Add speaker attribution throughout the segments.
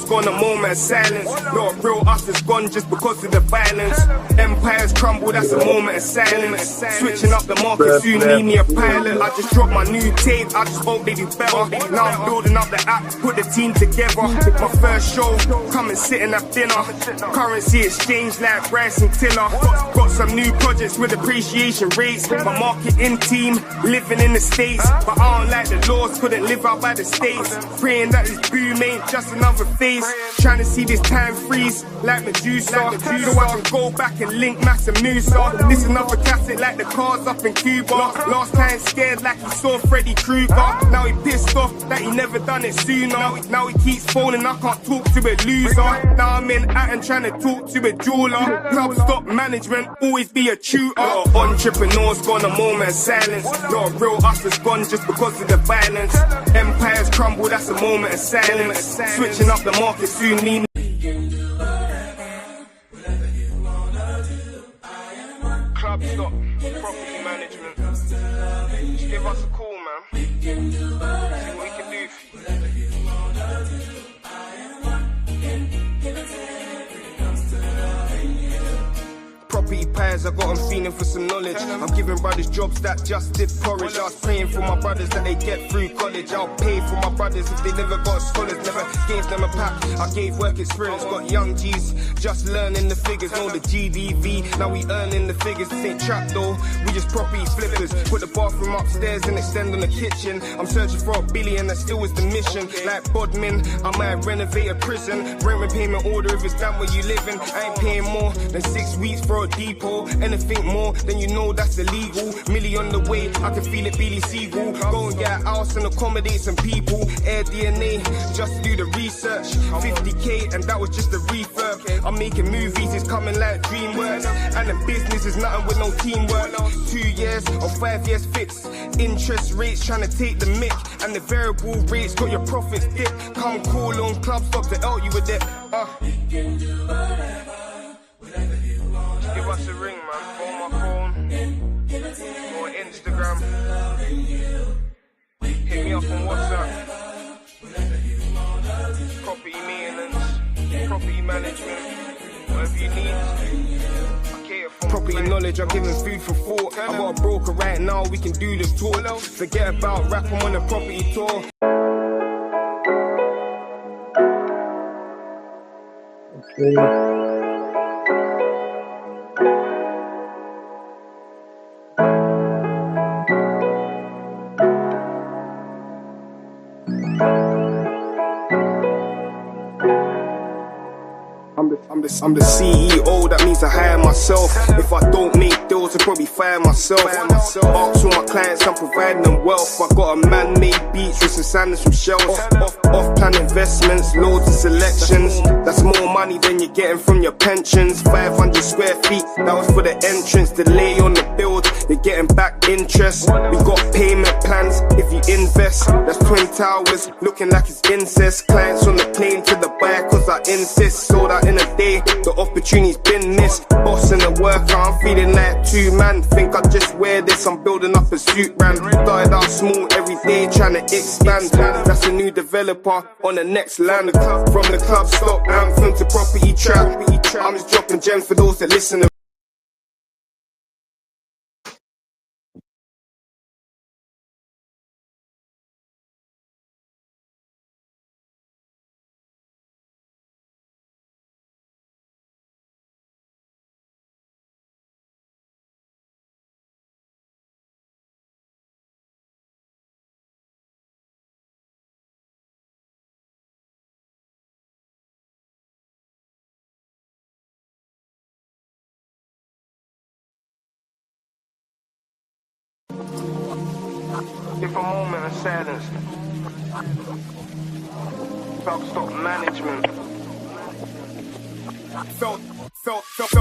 Speaker 1: gone, a moment of silence. Not a real us is gone just because of the violence. Empires crumble, that's a moment of silence. Switching up the market, soon need me a pilot. I just dropped my new tape, I just hope they do better. Now I'm building up the app, put the team together. My first show, come and sit and have dinner. Currency exchange like Bryce and Tiller. Got some new projects with appreciation rates. My marketing team living in the States, but I don't like the laws, couldn't live out by the States. Praying that this boom ain't just another phase. Trying to see this time freeze like Medusa, so I can go back and link Max and Musa. This another classic like the cars up in Cuba. Last time scared like he saw Freddy Krueger. Now he pissed off that he never done it sooner. Now he keeps phoning, I can't talk to a loser. Now I'm in Atten trying to talk to a jeweler. Klubstop Management, always be a tutor. Entrepreneurs gone, a moment of silence. Not a real us is gone just because of the violence. Empires crumble, that's a moment of silence. Switching up the market, soon need Klubstop Property Management. Just give us a call, man. See what we can do for you. Property pies, I got them feeling for some knowledge. I'm giving brothers jobs that just did porridge. I was praying for my brothers that they get through college. I'll pay for my brothers if they never got scholars. Never gave them a pack, I gave work experience. Got young G's, just learning the figures. Know the GDV, now we earning the figures. This ain't trap though, we just property flippers. Put the bathroom upstairs and extend on the kitchen. I'm searching for $1 billion, that still is the mission. Like Bodmin, I might renovate a prison. Rent repayment order if it's down where you living. I ain't paying more than 6 weeks for a depot. Anything more than you know that's illegal. Millie on the way, I can feel it, Billy Seagull. Go and get a house and accommodate some people. Air DNA, just do the research. 50k and that was just a refurb. I'm making movies, it's coming like DreamWorks. And the business is nothing with no teamwork. 2 years or 5 years fixed. Interest rates trying to take the mick. And the variable rates got your profits dip. Come call on Klubstop to help you with it. Give us a ring, man. Phone my phone or Instagram. Hit me up on WhatsApp. Property maintenance, property management, whatever you need. I cater for property knowledge, I'm giving food for thought. I got a broker right now, we can do this talk. Forget about rap, I'm on a property tour.
Speaker 2: Okay.
Speaker 1: I'm the CEO, that means I hire myself. If I don't make deals, I'll probably fire myself. Ask all my clients, I'm providing them wealth. I got a man-made beach with some sandals from shells. Off-plan investments, loads of selections. That's more money than you're getting from your pensions. 500 square feet, that was for the entrance. Delay on the build, you're getting back interest. We got payment plans, if you invest. That's Twin Towers, looking like it's incest. Clients on the plane to the buyer, cause I insist. Sold out in a day, the opportunity's been missed. Boss and the worker, I'm feeling like two man. Think I just wear this, I'm building up a suit brand. Started out small, every day trying to expand. That's a new developer on the next land. From the Klubstop anthem to property trap. I'm just dropping gems for those that listen to If a moment of silence. Klubstop Management.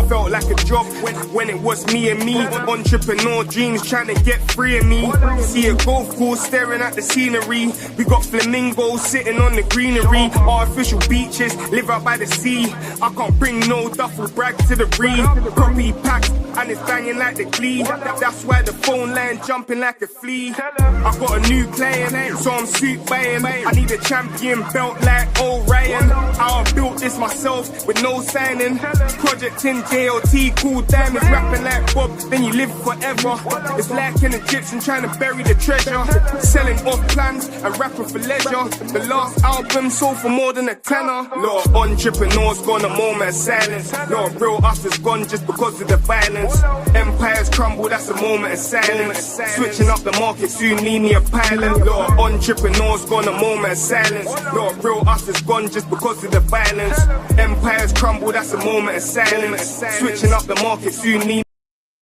Speaker 1: Felt like a job when it was me and me. Entrepreneur dreams trying to get free of me. See a golf course staring at the scenery. We got flamingos sitting on the greenery. Artificial beaches, live out by the sea. I can't bring no duffel bag to the reef. Property packed and it's banging like the Glee. That's why the phone line jumping like a flea. I got a new client, so I'm suit buying. I need a champion belt like Orion. Our this myself with no signing. Project in JLT, cool diamonds, rapping like Bob, then you live forever. It's like an Egyptian trying to bury the treasure. Selling off plans and rapping for leisure. The last album sold for more than a tenner. Lot of entrepreneurs gone, a moment of silence. Lot of real us is gone just because of the violence. Empires crumble, that's a moment of silence. Switching up the market, soon need me a pilot. Lot of entrepreneurs gone, a moment of silence. Lot of real us is gone just because of the violence. Empires crumble, that's a moment of silence. Switching up the market, soon need.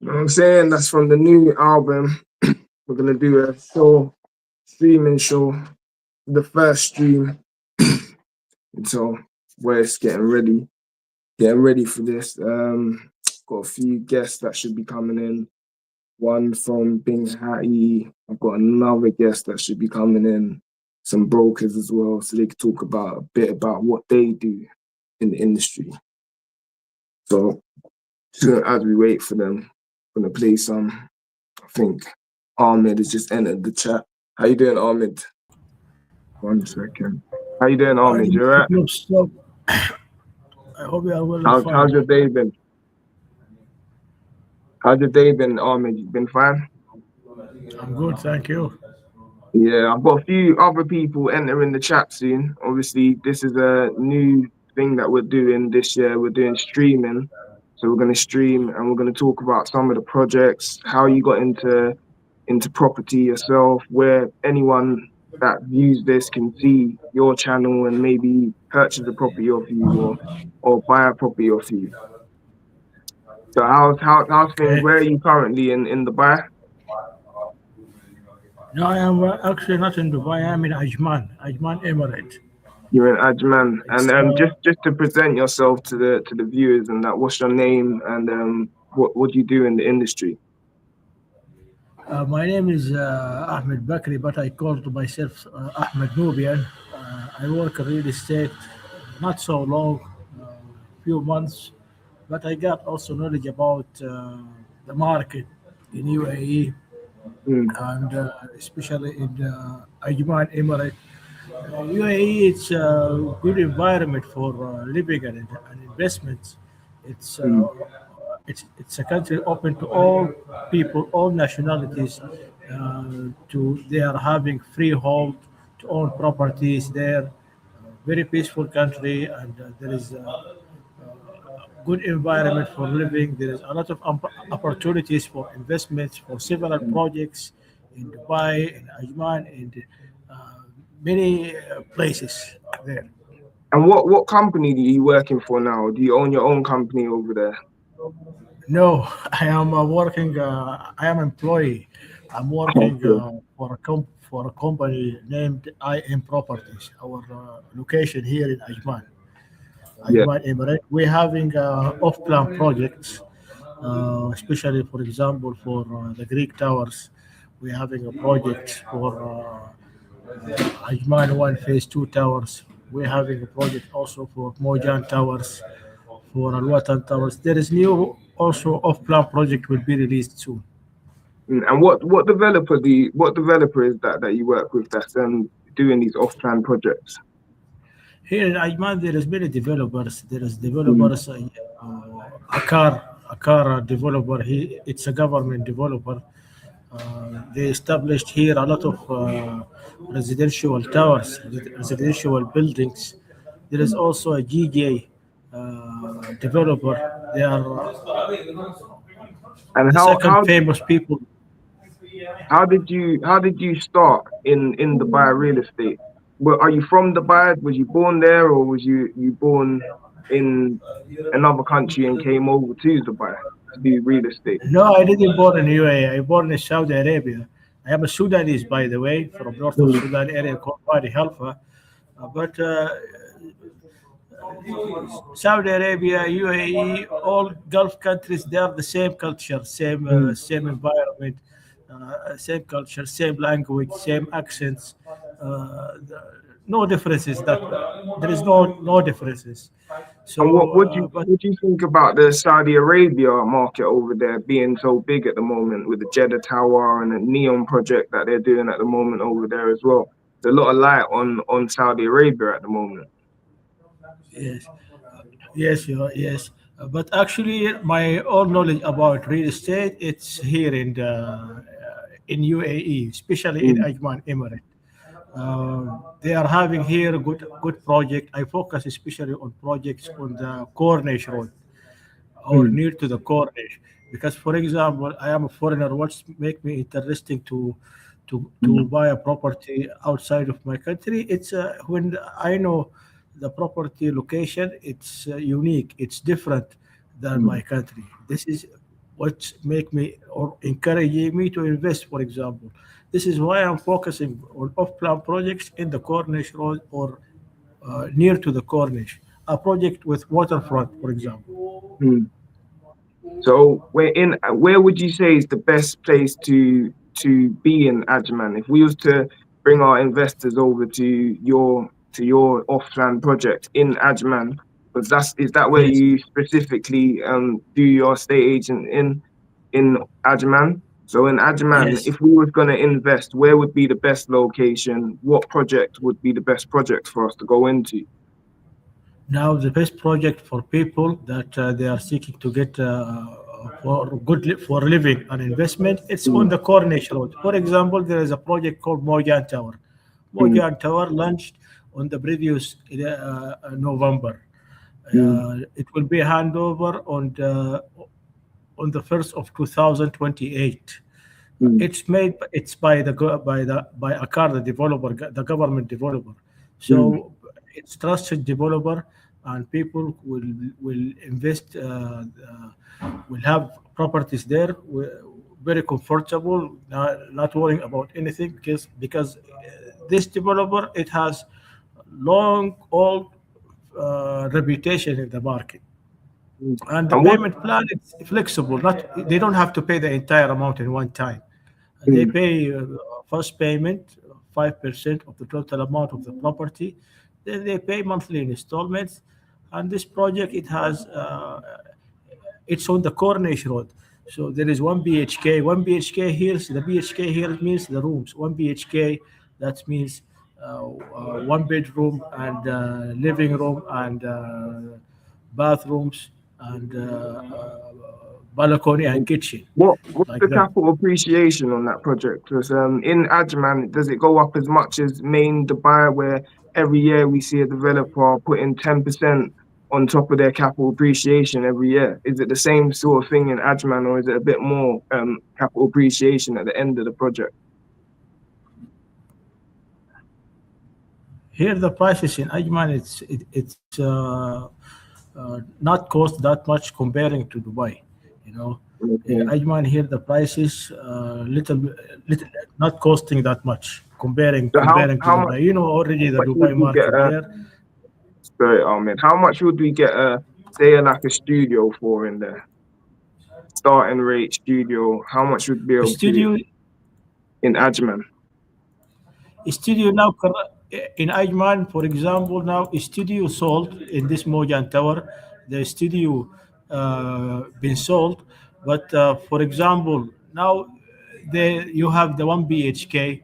Speaker 2: You know what I'm saying? That's from the new album. We're gonna do a streaming show, the first stream. So we're just getting ready for this. Got a few guests that should be coming in. One from Bing's Hattie. I've got another guest that should be coming in. Some brokers as well, so they could talk about a bit about what they do in the industry. So as we wait for them, I'm gonna play some. I think Ahmed has just entered the chat. How you doing, Ahmed? 1 second. How you doing, Ahmed? You alright?
Speaker 3: Klubstop. I hope you are well and fine.
Speaker 2: How's your day been? How's your day been, Ahmed? You been fine?
Speaker 3: I'm good, thank you.
Speaker 2: Yeah, I've got a few other people entering the chat soon. Obviously, this is a new thing that we're doing this year. We're doing streaming. So we're going to stream and we're going to talk about some of the projects, how you got into property yourself, where anyone that views this can see your channel and maybe purchase a property off you or buy a property off you. So how's things? Where are you currently in Dubai?
Speaker 3: No, I am actually not in Dubai. I'm in Ajman Emirate.
Speaker 2: You're in Ajman, and just to present yourself to the viewers and that, what's your name and what do you do in the industry?
Speaker 3: My name is Ahmed Bakri, but I call myself Ahmed Nubian. I work in real estate, not so long, few months, but I got also knowledge about the market in UAE and especially in Ajman Emirate. UAE, it's a good environment for living and investments. It's it's a country open to all people, all nationalities. They are having freehold to own properties there. Very peaceful country, and there is a good environment for living. There is a lot of opportunities for investments for several projects in Dubai, in Ajman, and many places there.
Speaker 2: And what company are you working for now? Do you own your own company over there?
Speaker 3: No, I am working. I am employee. I'm working for a company named IM Properties. Our location here in Ajman,
Speaker 2: Yeah.
Speaker 3: Ajman Emirate. We're having off-plan projects, especially, for example, for the Greek towers. We're having a project for Ajman 1 Phase 2 towers. We're having a project also for Mojan towers, for Al Watan towers. There is new also off-plan project will be released soon.
Speaker 2: And what developer is that you work with that's doing these off-plan projects?
Speaker 3: Here in Ajman, there is many developers. There is developers, a car developer. It's a government developer. They established here a lot of residential towers, residential buildings. There is also a GJ developer. They are
Speaker 2: And
Speaker 3: the second famous people.
Speaker 2: how did you start in Dubai real estate? Well, are you from Dubai? Was you born there, or was you born in another country and came over to Dubai to do real estate?
Speaker 3: No, I didn't born in UAE. I born in Saudi Arabia. I am a Sudanese, by the way, from north of Sudan area called Wadi Halfa. But Saudi Arabia, UAE, all Gulf countries, they are the same culture, same environment, same culture, same language, same accents. No differences. That there is no differences. So,
Speaker 2: And what do you think about the Saudi Arabia market over there being so big at the moment with the Jeddah Tower and the Neon project that they're doing at the moment over there as well? There's a lot of light on Saudi Arabia at the moment.
Speaker 3: Yes, yes. But actually, my own knowledge about real estate, it's here in UAE, especially in
Speaker 2: Mm,
Speaker 3: Ajman Emirate. They are having here good project. I focus especially on projects on the Corniche Road or
Speaker 2: mm,
Speaker 3: near to the Corniche, because, for example, I am a foreigner. What's make me interesting to
Speaker 2: mm,
Speaker 3: buy a property outside of my country? It's when I know the property location. It's unique. It's different than
Speaker 2: mm.
Speaker 3: my country. This is what make me or encouraging me to invest. For example, this is why I'm focusing on off-plan projects in the Corniche Road or near to the Corniche, a project with waterfront, for example.
Speaker 2: Mm. So where would you say is the best place to be in Ajman? If we was to bring our investors over to your off-land project in Ajman, because is that where
Speaker 3: Yes,
Speaker 2: you specifically do your estate agent in Ajman? So in Ajman,
Speaker 3: yes.
Speaker 2: if we was going to invest, where would be the best location? What project would be the best project for us to go into?
Speaker 3: Now the best project for people that they are seeking to get for for living and investment, it's on
Speaker 2: Mm,
Speaker 3: the Corniche Road. For example, there is a project called Mojan Tower.
Speaker 2: mm,
Speaker 3: Mojan Tower launched on the previous November.
Speaker 2: mm,
Speaker 3: It will be handover on the first of 2028.
Speaker 2: mm,
Speaker 3: It's by by ACAR, the developer, the government developer.
Speaker 2: mm,
Speaker 3: So it's trusted developer, and people will invest, will have properties there, very comfortable, not worrying about anything, because this developer, it has long old reputation in the market,
Speaker 2: mm.
Speaker 3: and the
Speaker 2: And what?
Speaker 3: payment plan is flexible. Not They don't have to pay the entire amount in one time. They
Speaker 2: Mm,
Speaker 3: pay first payment 5% of the total amount of the property. Then they pay monthly installments. And this project, it's on the Corniche Road. So there is one BHK. One BHK here. The BHK here means the rooms. One BHK, that means one bedroom and living room and bathrooms and balcony and kitchen,
Speaker 2: what's
Speaker 3: like
Speaker 2: the
Speaker 3: that.
Speaker 2: capital appreciation on that project? Because in Ajman, does it go up as much as main Dubai, where every year we see a developer putting 10% on top of their capital appreciation every year? Is it the same sort of thing in Ajman, or is it a bit more capital appreciation at the end of the project?
Speaker 3: Here the prices in Ajman, it's not cost that much comparing to Dubai. You know,
Speaker 2: Okay.
Speaker 3: Ajman here the prices little not costing that much
Speaker 2: So
Speaker 3: comparing to
Speaker 2: how much
Speaker 3: Dubai. You know already the
Speaker 2: would
Speaker 3: Dubai
Speaker 2: we get
Speaker 3: market there.
Speaker 2: sorry, Ahmed, how much would we get say like a studio for in there? Starting rate studio, how much would we be able to
Speaker 3: Studio
Speaker 2: in Ajman?
Speaker 3: Studio now in Ajman, for example, now a studio sold in this Mojan Tower. The studio been sold, but for example, now you have the one BHK,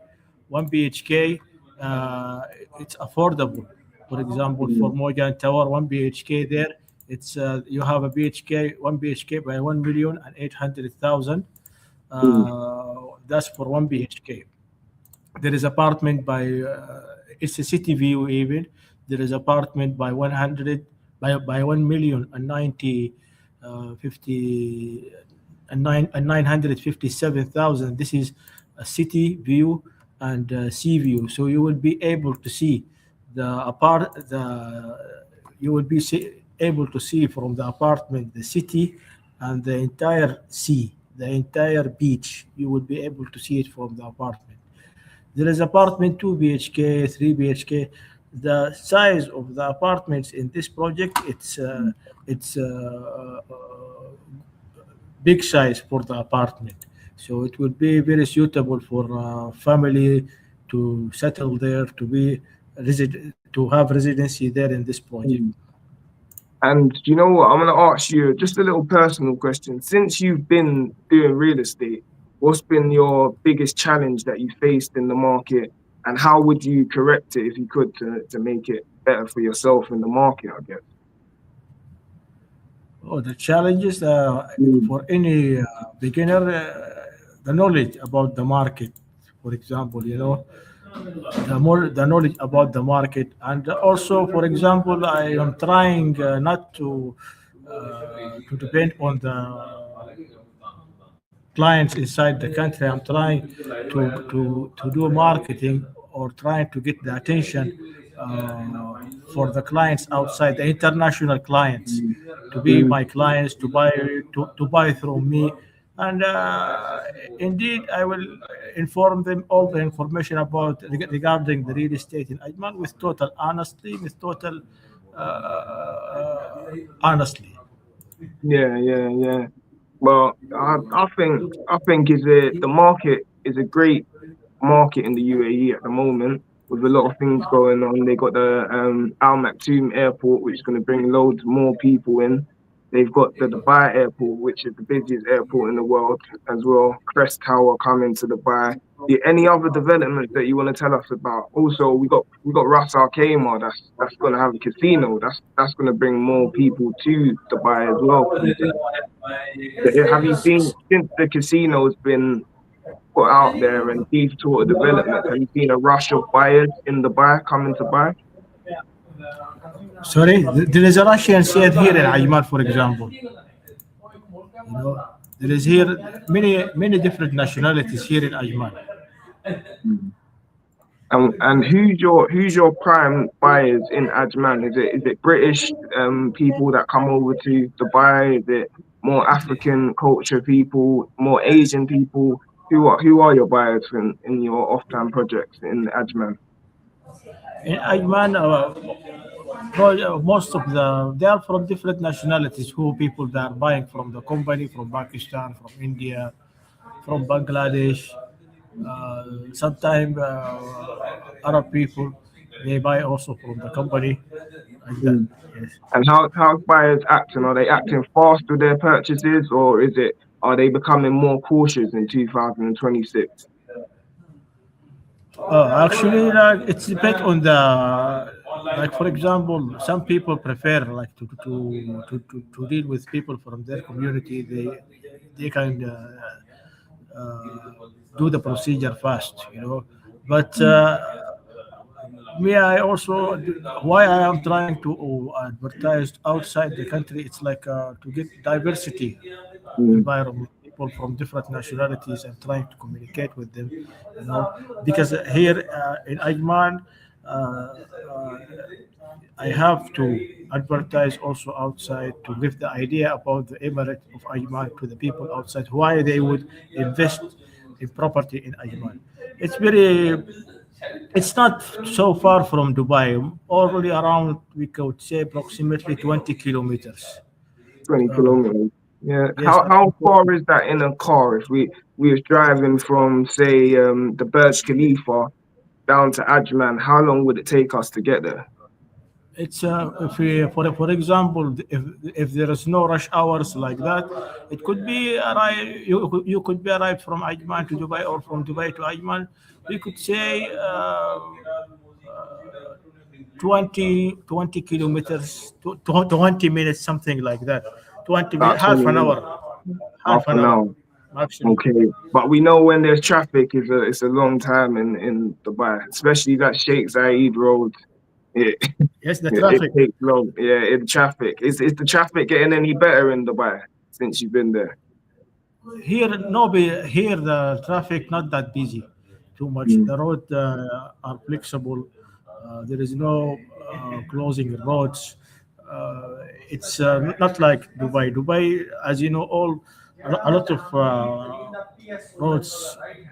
Speaker 3: one BHK. Uh, it's affordable. For example, for
Speaker 2: Mm,
Speaker 3: Mojan Tower, one BHK there, it's you have a BHK, one BHK by 1,800,000.
Speaker 2: mm,
Speaker 3: That's for one BHK. There is apartment by it's a city view even. There is apartment by 100 by 1 million and 90 50 and 957,000. This is a city view and sea view, so you will be able to see the apart the you will be able to see from the apartment the city and the entire sea, the entire beach. You will be able to see it from the apartment. There is apartment 2 BHK, 3 BHK. The size of the apartments in this project, it's big size for the apartment. So it would be very suitable for family to settle there, to have residency there in this project.
Speaker 2: mm. And do you know what? I'm going to ask you just a little personal question. Since you've been doing real estate, what's been your biggest challenge that you faced in the market, and how would you correct it if you could to make it better for yourself in the market, I guess.
Speaker 3: Oh, the challenges
Speaker 2: Mm.
Speaker 3: for any beginner, the knowledge about the market, for example, the more the knowledge about the market, and also, for example, I am trying not to depend on the clients inside the country. I'm trying to do marketing or trying to get the attention for the clients outside, the international clients,
Speaker 2: Mm.
Speaker 3: to be
Speaker 2: Mm.
Speaker 3: my clients, to buy through me. And indeed, I will inform them all the information about regarding the real estate in Ajman with total honesty, with total honestly.
Speaker 2: Yeah, yeah, yeah. Well, I think is the market is a great market in the UAE at the moment with a lot of things going on. They got the Al Maktoum Airport, which is going to bring loads more people in. They've got the Dubai Airport, which is the busiest airport in the world as well. Crest Tower coming to Dubai. Any other developments that you want to tell us about? Also, we got Ras Al Khaimah. That's going to have a casino. That's going to bring more people to Dubai as well. Have you seen since the casino's been put out there and these sort of developments? Have you seen a rush of buyers in Dubai coming to buy?
Speaker 3: Sorry, there is a Russian said here in Ajman, for example. There is here many different nationalities here in Ajman.
Speaker 2: Mm. And who's your prime buyers in Ajman? Is it British people that come over to Dubai? Is it more African culture people, more Asian people? Who are your buyers in your off-time projects in Ajman?
Speaker 3: In Ajman, most of they are from different nationalities. Who people that are buying from the company, from Pakistan, from India, from Bangladesh. Sometimes Arab people they buy also from the company like that.
Speaker 2: Mm.
Speaker 3: Yes.
Speaker 2: And how's buyers acting? Are they acting fast with their purchases, or are they becoming more cautious in 2026?
Speaker 3: Actually, like it depends on the like. For example, some people prefer like to deal with people from their community. They can do the procedure fast, But me, I also why I am trying to advertise outside the country. It's like to get diversity
Speaker 2: Mm.
Speaker 3: environment, people from different nationalities, and trying to communicate with them, because here in Ajman, uh, I have to advertise also outside to give the idea about the Emirate of Ajman to the people outside, why they would invest in property in Ajman. It's very, it's not so far from Dubai, only around, we could say, approximately 20 kilometers.
Speaker 2: 20
Speaker 3: Uh,
Speaker 2: kilometers. Yeah.
Speaker 3: yes,
Speaker 2: How far is that in a car? If we was driving from say the Burj Khalifa down to Ajman, how long would it take us to get there?
Speaker 3: it's if we, for example, if there is no rush hours like that, it could be you could be arrived from Ajman to Dubai or from Dubai to Ajman. We could say 20 kilometers to 20 minutes, something like that. 20 minutes,
Speaker 2: About 20
Speaker 3: half an
Speaker 2: minutes,
Speaker 3: hour,
Speaker 2: half
Speaker 3: half an
Speaker 2: an
Speaker 3: hour
Speaker 2: hour.
Speaker 3: maximum.
Speaker 2: Okay. But we know when there's traffic, it's a long time in Dubai, especially that Sheikh Zayed road. It,
Speaker 3: Yes, the
Speaker 2: it
Speaker 3: traffic.
Speaker 2: takes long. Yeah, in traffic. Is the traffic getting any better in Dubai since you've been there?
Speaker 3: Here, no, here the traffic not that busy, too much.
Speaker 2: Mm.
Speaker 3: The road are flexible. There is no closing roads. It's not like Dubai. Dubai, as you know, a lot of roads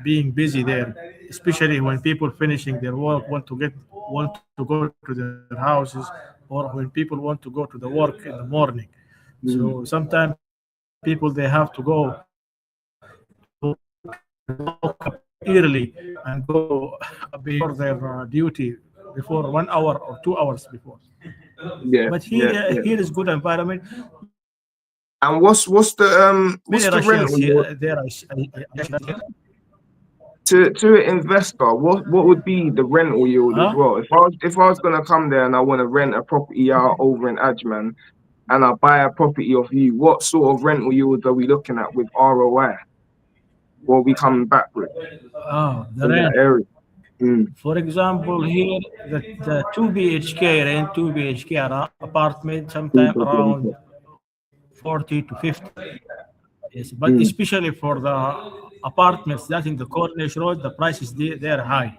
Speaker 3: being busy there, especially when people finishing their work want to go to their houses, or when people want to go to the work in the morning. So
Speaker 2: Mm.
Speaker 3: sometimes people they have to go to walk up early and go before their duty before 1 hour or 2 hours before.
Speaker 2: Yeah,
Speaker 3: But
Speaker 2: yeah,
Speaker 3: here,
Speaker 2: yeah.
Speaker 3: here is good environment.
Speaker 2: And what's the
Speaker 3: Many
Speaker 2: what's the
Speaker 3: Russians
Speaker 2: rental?
Speaker 3: here there. I
Speaker 2: To an investor, what would be the rental yield as
Speaker 3: Huh?
Speaker 2: well? If I was gonna come there and I want to rent a property out over in Ajman and I buy a property off you, what sort of rental yields are we looking at with ROI? What are we coming back with
Speaker 3: The
Speaker 2: in that
Speaker 3: rent.
Speaker 2: area? Mm,
Speaker 3: For example, here the 2 BHK rent, 2 BHK apartment, sometime
Speaker 2: two
Speaker 3: around
Speaker 2: bedroom.
Speaker 3: 40 to 50. Yes, but
Speaker 2: Mm,
Speaker 3: especially for the apartments that in the Cornish Road, the prices they're high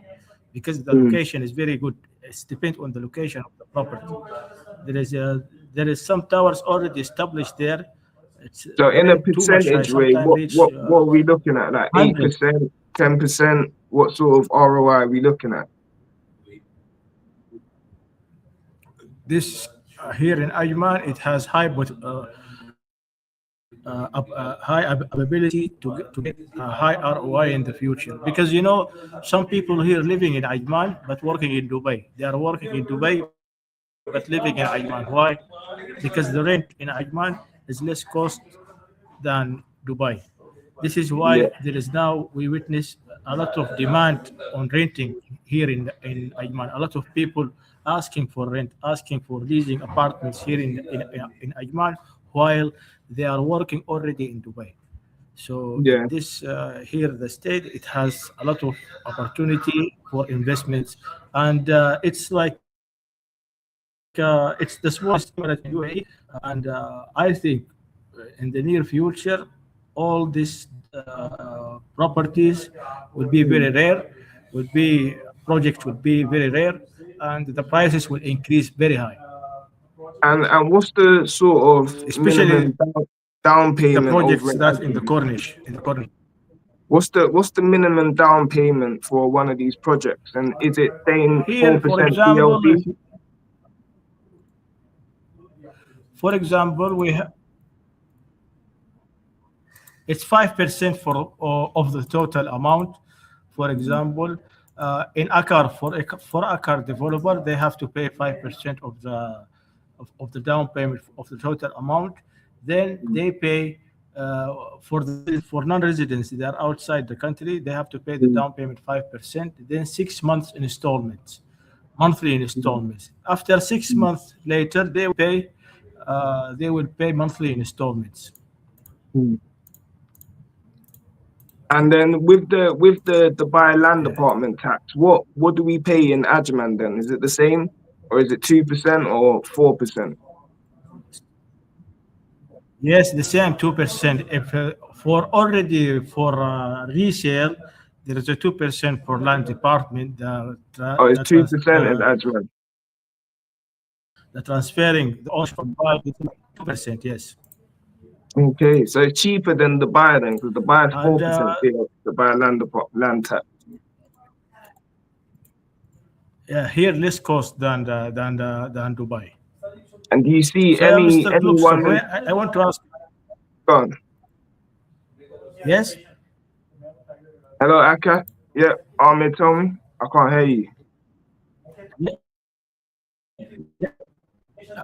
Speaker 3: because the
Speaker 2: mm.
Speaker 3: location is very good. It depends on the location of the property. There is a there is some towers already established there. It's
Speaker 2: So
Speaker 3: the
Speaker 2: in a
Speaker 3: rent too much high.
Speaker 2: percentage rate,
Speaker 3: Sometimes reach
Speaker 2: what are we looking at? Like
Speaker 3: 100.
Speaker 2: 8%, 10%? What sort of ROI are we looking at?
Speaker 3: This here in Ajman, it has high but high ability to get a high ROI in the future because some people here living in Ajman but working in Dubai. They are working in Dubai but living in Ajman. Why? Because the rent in Ajman is less cost than Dubai. This is why there is
Speaker 2: Yeah,
Speaker 3: now we witness a lot of demand on renting here in Ajman. A lot of people asking for rent, asking for leasing apartments here in Ajman while they are working already in Dubai. So
Speaker 2: yeah.
Speaker 3: this here the state it has a lot of opportunity for investments, and it's the smallest emirate in UAE, and I think in the near future all these properties will be very rare, will be project will be very rare, and the prices will increase very high,
Speaker 2: And what's the sort of
Speaker 3: especially
Speaker 2: minimum down
Speaker 3: the
Speaker 2: payment over
Speaker 3: projects
Speaker 2: in
Speaker 3: that in the
Speaker 2: Ajman?
Speaker 3: Cornish.
Speaker 2: What's the minimum down payment for one of these projects? And is it saying
Speaker 3: Here, for
Speaker 2: 4%
Speaker 3: example,
Speaker 2: BLP?
Speaker 3: for example, it's 5% of the total amount. For example, in Akar for Akar developer, they have to pay 5% of the down payment of the total amount. Then they pay for non-residents. They are outside the country. They have to pay the
Speaker 2: Mm,
Speaker 3: down payment 5%. Then 6 months installments, monthly
Speaker 2: mm,
Speaker 3: installments. After six
Speaker 2: mm,
Speaker 3: months later, they will pay monthly installments.
Speaker 2: mm. And then with the Dubai land
Speaker 3: Yeah.
Speaker 2: department tax, what do we pay in Ajman then? Is it the same, or is it 2% or 4%?
Speaker 3: Yes, the same 2%. If for resale, there is a 2% for land department.
Speaker 2: Oh, it's 2% in Ajman.
Speaker 3: The transferring the ownership from buy is 2%. Yes,
Speaker 2: Okay, so it's cheaper than the buyer then, because the buyer is
Speaker 3: and
Speaker 2: 4% here, the buyer land tax.
Speaker 3: yeah, here less cost than Dubai.
Speaker 2: And do you see
Speaker 3: So yeah, Mr. Klubstop,
Speaker 2: anyone?
Speaker 3: I want to ask.
Speaker 2: Gone.
Speaker 3: Yes,
Speaker 2: Hello, Aka. Yeah, Ahmed, tell me. I can't hear you.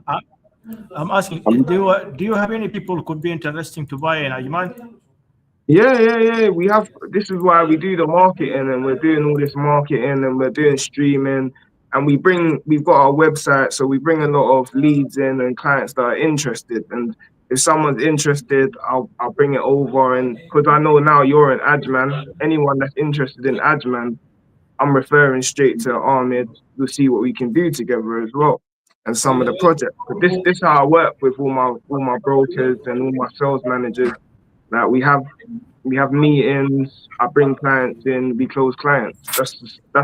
Speaker 3: I, I'm asking.
Speaker 2: Um,
Speaker 3: Do you have any people could be interesting to buy in Ajman?
Speaker 2: yeah, yeah, yeah. We have. This is why we do the marketing, and we're doing all this marketing, and we're doing streaming, and we've got our website, so we bring a lot of leads in and clients that are interested. And if someone's interested, I'll bring it over, and because I know now you're an Ajman, anyone that's interested in Ajman, I'm referring straight to Ahmed. We'll see what we can do together as well, and some of the projects. But this how I work with all my brokers and all my sales managers. Like we have meetings. I bring clients in. We close clients. That's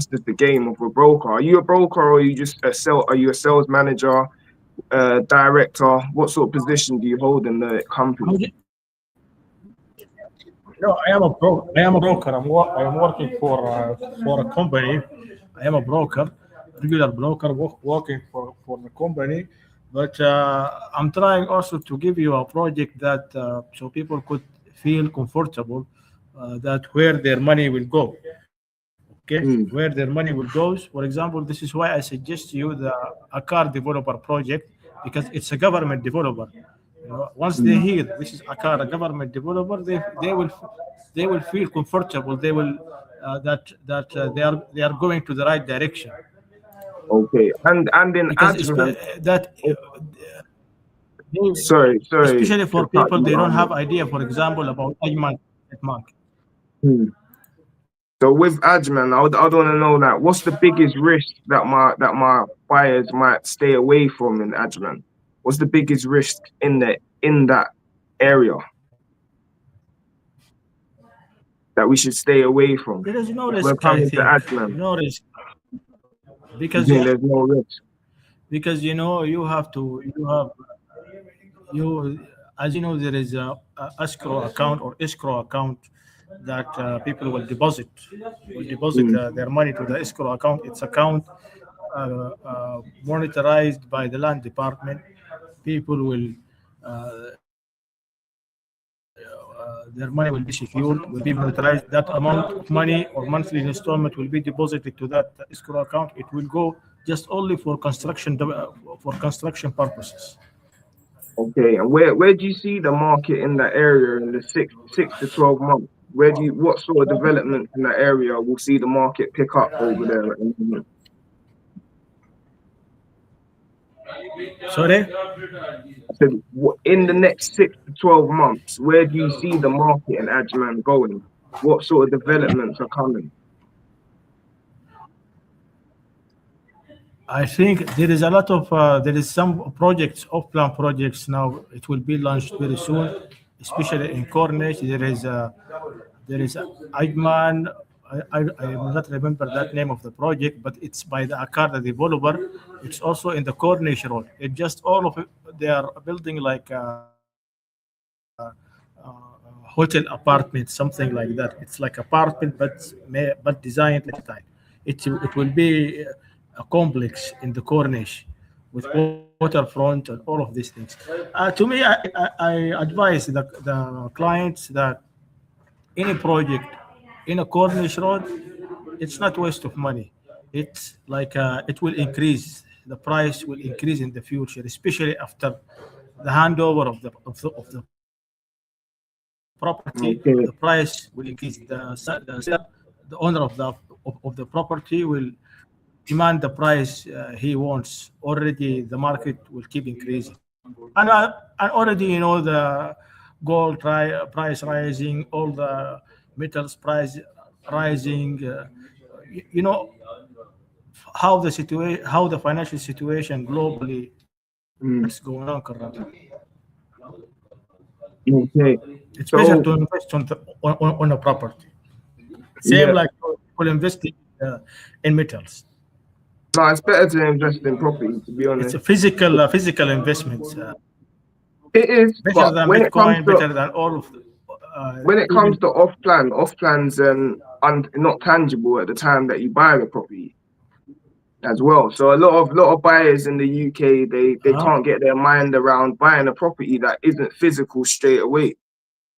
Speaker 2: just the game of a broker. Are you a broker or are you just a sell? Are you a sales manager, director? What sort of position do you hold in the company?
Speaker 3: No, I am a broker. I am a broker. I am working for a company. I am a broker, regular broker, working for the company. But I'm trying also to give you a project that so people could feel comfortable that where their money will go. Okay, where
Speaker 2: Mm,
Speaker 3: their money will go. For example, this is why I suggest you a car developer project because it's a government developer. Once they
Speaker 2: mm,
Speaker 3: hear this is a car, a government developer, they will feel comfortable. They will they are going to the right direction.
Speaker 2: Okay, and in
Speaker 3: Because
Speaker 2: Ajman,
Speaker 3: that
Speaker 2: oh,
Speaker 3: they,
Speaker 2: sorry
Speaker 3: especially
Speaker 2: to
Speaker 3: for
Speaker 2: cut
Speaker 3: people
Speaker 2: you
Speaker 3: they don't
Speaker 2: on.
Speaker 3: have idea, for example, about Ajman market.
Speaker 2: Hmm. So with Ajman, I'd want to know like what's the biggest risk that my buyers might stay away from in Ajman? What's the biggest risk in that area that we should stay away from?
Speaker 3: There is no
Speaker 2: If we're
Speaker 3: risk, I
Speaker 2: coming to
Speaker 3: think.
Speaker 2: Ajman,
Speaker 3: No risk.
Speaker 2: you
Speaker 3: because
Speaker 2: think there's no risk?
Speaker 3: because you have to you have you as you know, there is a escrow account or escrow account that people will deposit
Speaker 2: Mm.
Speaker 3: their money to the escrow account. It's account monitored by the land department. People will their money will be secured, will be monetized. That amount of money or monthly installment will be deposited to that escrow account. It will go just only for construction purposes.
Speaker 2: Okay, and where do you see the market in that area in the six to 12 months? What sort of developments in that area will see the market pick up over there?
Speaker 3: Sorry.
Speaker 2: I said, in the next 6 to 12 months, where do you see the market in Ajman going? What sort of developments are coming?
Speaker 3: I think there is some projects, off-plan projects now. It will be launched very soon, especially in Cornish. There is Ajman. I will not remember that name of the project, but it's by the Akar, the developer. It's also in the Cornish road. It just all of it, they are building like hotel apartment, something like that. It's like apartment, but designed like hotel. It will be a complex in the Corniche with waterfront and all of these things. To me, I advise the clients that any project in a Corniche road, it's not waste of money. It's like it will increase. The price will increase in the future, especially after the handover of the property. The price will increase.
Speaker 2: Okay.
Speaker 3: The owner of the property will demand the price he wants. Already, the market will keep increasing, and already the gold price rising, all the metals price rising. How the financial situation globally,
Speaker 2: Mm,
Speaker 3: what's going on currently.
Speaker 2: okay.
Speaker 3: It's better
Speaker 2: So
Speaker 3: to invest on a property. Same
Speaker 2: yeah,
Speaker 3: like people investing in metals.
Speaker 2: no, it's better to invest in property, to be
Speaker 3: It's a
Speaker 2: honest.
Speaker 3: physical investment.
Speaker 2: It is,
Speaker 3: Better
Speaker 2: but
Speaker 3: than Bitcoin, better than all of the,
Speaker 2: when it comes
Speaker 3: even
Speaker 2: to off plans not tangible at the time that you buy the property as well. So a lot of buyers in the UK they can't get their mind around buying a property that isn't physical straight away.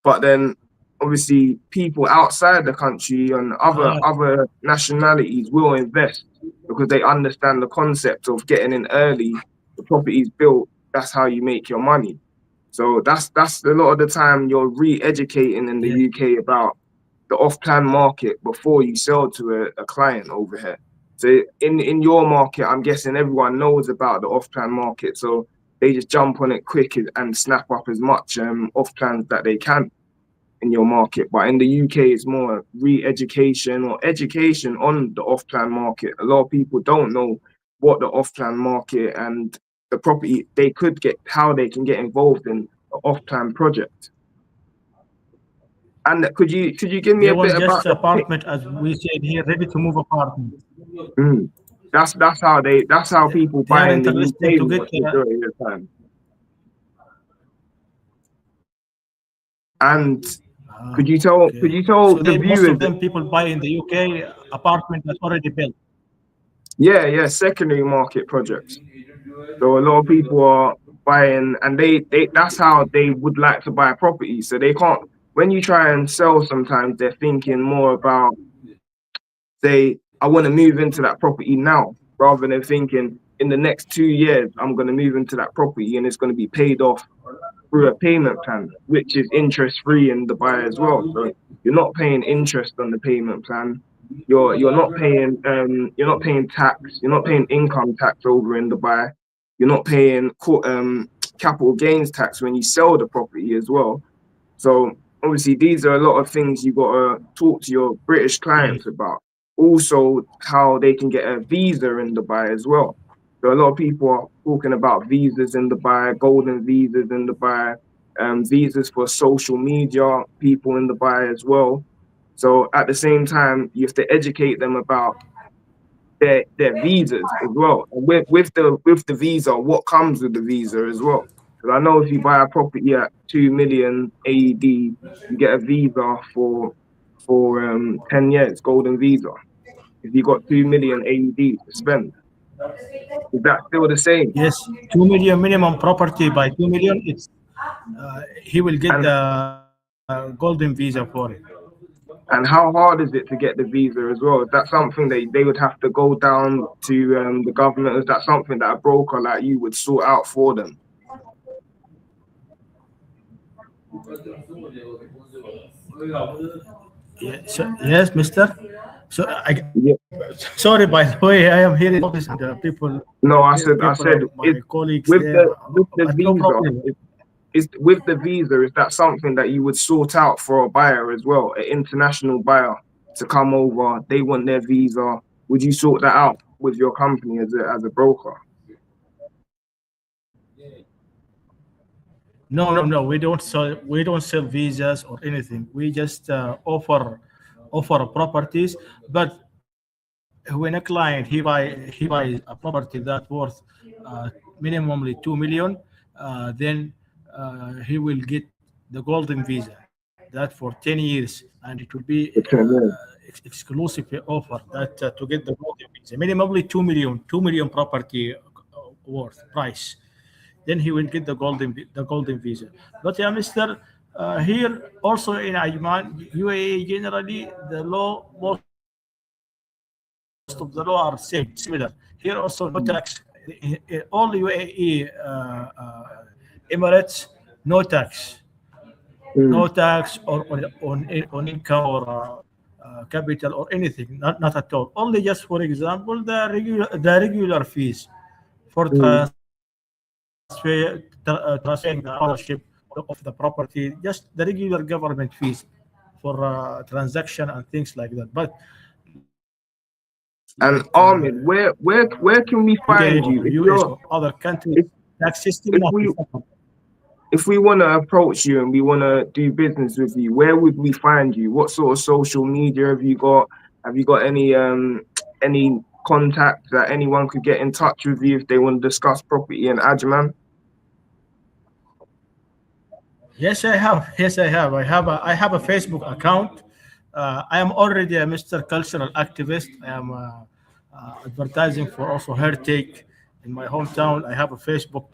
Speaker 2: But then obviously people outside the country and other nationalities will invest because they understand the concept of getting in early, the property's built, that's how you make your money. So that's a lot of the time you're re-educating in the
Speaker 3: yeah,
Speaker 2: UK about the off-plan market before you sell to a client over here. So in your market, I'm guessing everyone knows about the off-plan market, so they just jump on it quick and snap up as much off-plans that they can in your market. But in the UK, it's more re-education or education on the off-plan market. A lot of people don't know what the off-plan market and the property they could get, how they can get involved in the off-plan project. And could you give me
Speaker 3: they
Speaker 2: a bit
Speaker 3: want
Speaker 2: about
Speaker 3: just
Speaker 2: the pick?
Speaker 3: apartment, as we said here, ready to move apartment.
Speaker 2: Mm. That's how people
Speaker 3: They are
Speaker 2: buy in the
Speaker 3: interested
Speaker 2: UK
Speaker 3: to get.
Speaker 2: majority of the time. And could
Speaker 3: Okay.
Speaker 2: you
Speaker 3: So
Speaker 2: tell the
Speaker 3: they most
Speaker 2: viewers?
Speaker 3: of them people buy in the UK apartment that's already built.
Speaker 2: Yeah, secondary market projects. So a lot of people are buying, and they that's how they would like to buy property. So they can't. When you try and sell, sometimes they're thinking more about, say, I want to move into that property now, rather than thinking in the next 2 years I'm going to move into that property and it's going to be paid off through a payment plan, which is interest free in Dubai as well. So you're not paying interest on the payment plan. you're not paying tax, you're not paying income tax over in Dubai, you're not paying capital gains tax when you sell the property as well. So obviously these are a lot of things you gotta talk to your British clients
Speaker 3: Yes.
Speaker 2: about. Also how they can get a visa in Dubai as well. So a lot of people are talking about visas in Dubai, golden visas in Dubai, visas for social media people in Dubai as well. So at the same time, you have to educate them about their visas as well. And with the visa, what comes with the visa as well. Because I know if you buy a property at 2 million AED, you get a visa for 10 years, golden visa. If you got 2 million AED to spend, is that still the same?
Speaker 3: Yes, 2 million minimum property by 2 million. It's he will get
Speaker 2: And
Speaker 3: the golden visa for it.
Speaker 2: and how hard is it to get the visa as well? Is that something that they would have to go down to the government? Is that something that a broker like you would sort out for them?
Speaker 3: Yeah, so, yes, Mister. So
Speaker 2: Yeah.
Speaker 3: sorry, by the way, I am here in office and
Speaker 2: No, I
Speaker 3: people
Speaker 2: said
Speaker 3: are
Speaker 2: it
Speaker 3: my colleagues
Speaker 2: with
Speaker 3: there,
Speaker 2: the
Speaker 3: but no
Speaker 2: visa.
Speaker 3: problem.
Speaker 2: Is with the visa, is that something that you would sort out for a buyer as well, an international buyer to come over? They want their visa. Would you sort that out with your company as a broker?
Speaker 3: No, no, no. We don't sell visas or anything. We just offer properties. But when a client he buys a property that worth minimally 2 million, then he will get the golden visa that for 10 years, and it will be
Speaker 2: For 10 years.
Speaker 3: exclusive offer that to get the golden visa minimally 2 million property worth price, then he will get the golden visa. But yeah, Mister, here also in Ajman, UAE, generally the law, most of the law are same, similar. Here also no tax. All UAE Emirates, no tax, no
Speaker 2: Mm,
Speaker 3: tax on income or capital or anything, not at all. Only just for example the regular fees for
Speaker 2: mm.
Speaker 3: transferring the ownership of the property, just the regular government fees for transaction and things like that. But like
Speaker 2: And Ahmed,
Speaker 3: UK
Speaker 2: where
Speaker 3: or
Speaker 2: can we
Speaker 3: US or
Speaker 2: find you
Speaker 3: other countries,
Speaker 2: if
Speaker 3: tax system not
Speaker 2: if
Speaker 3: different.
Speaker 2: we want to approach you and we want to do business with you? Where would we find you? What sort of social media have you got? Have you got any contacts that anyone could get in touch with you if they want to discuss property in Ajman?
Speaker 3: Yes, I have. Yes, I have. I have a Facebook account. I am already a Mr. Cultural Activist. I am advertising for also heritage in my hometown. I have a Facebook,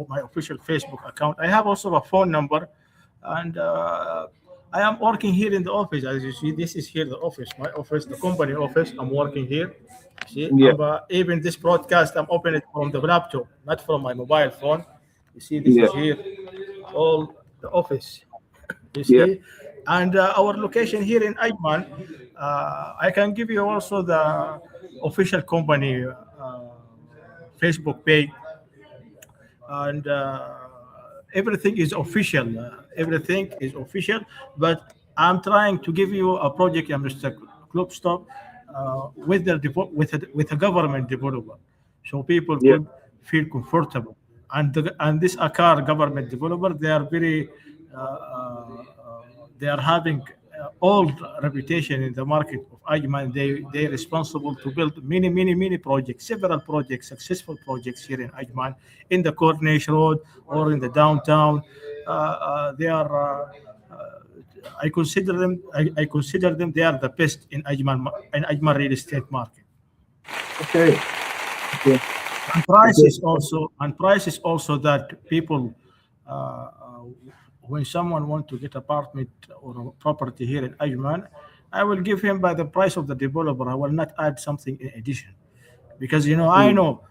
Speaker 3: my official Facebook account. I have also a phone number, and I am working here in the office. As you see, this is here the office, my office, the company office. I'm working here. See,
Speaker 2: Yeah,
Speaker 3: even this broadcast, I'm opening it from the laptop, not from my mobile phone. You see, this
Speaker 2: yeah,
Speaker 3: is here, all the office. You
Speaker 2: yeah.
Speaker 3: see, and our location here in Ajman. I can give you also the official company Facebook page, and everything is official. Everything is official, but I'm trying to give you a project, Mr. Klubstop, with a government developer, so people
Speaker 2: Yeah.
Speaker 3: could feel comfortable. And this Akar government developer, they are very they are having old reputation in the market of Ajman. They responsible to build many projects, several projects, successful projects here in Ajman, in the Corniche Road or in the downtown. They are. I consider them. They are the best in Ajman real estate market.
Speaker 2: Okay. Okay.
Speaker 3: And price
Speaker 2: Okay.
Speaker 3: is also that people, uh, uh, when someone want to get apartment or a property here in Ajman, I will give him by the price of the developer. I will not add something in addition, because I
Speaker 2: Mm,
Speaker 3: know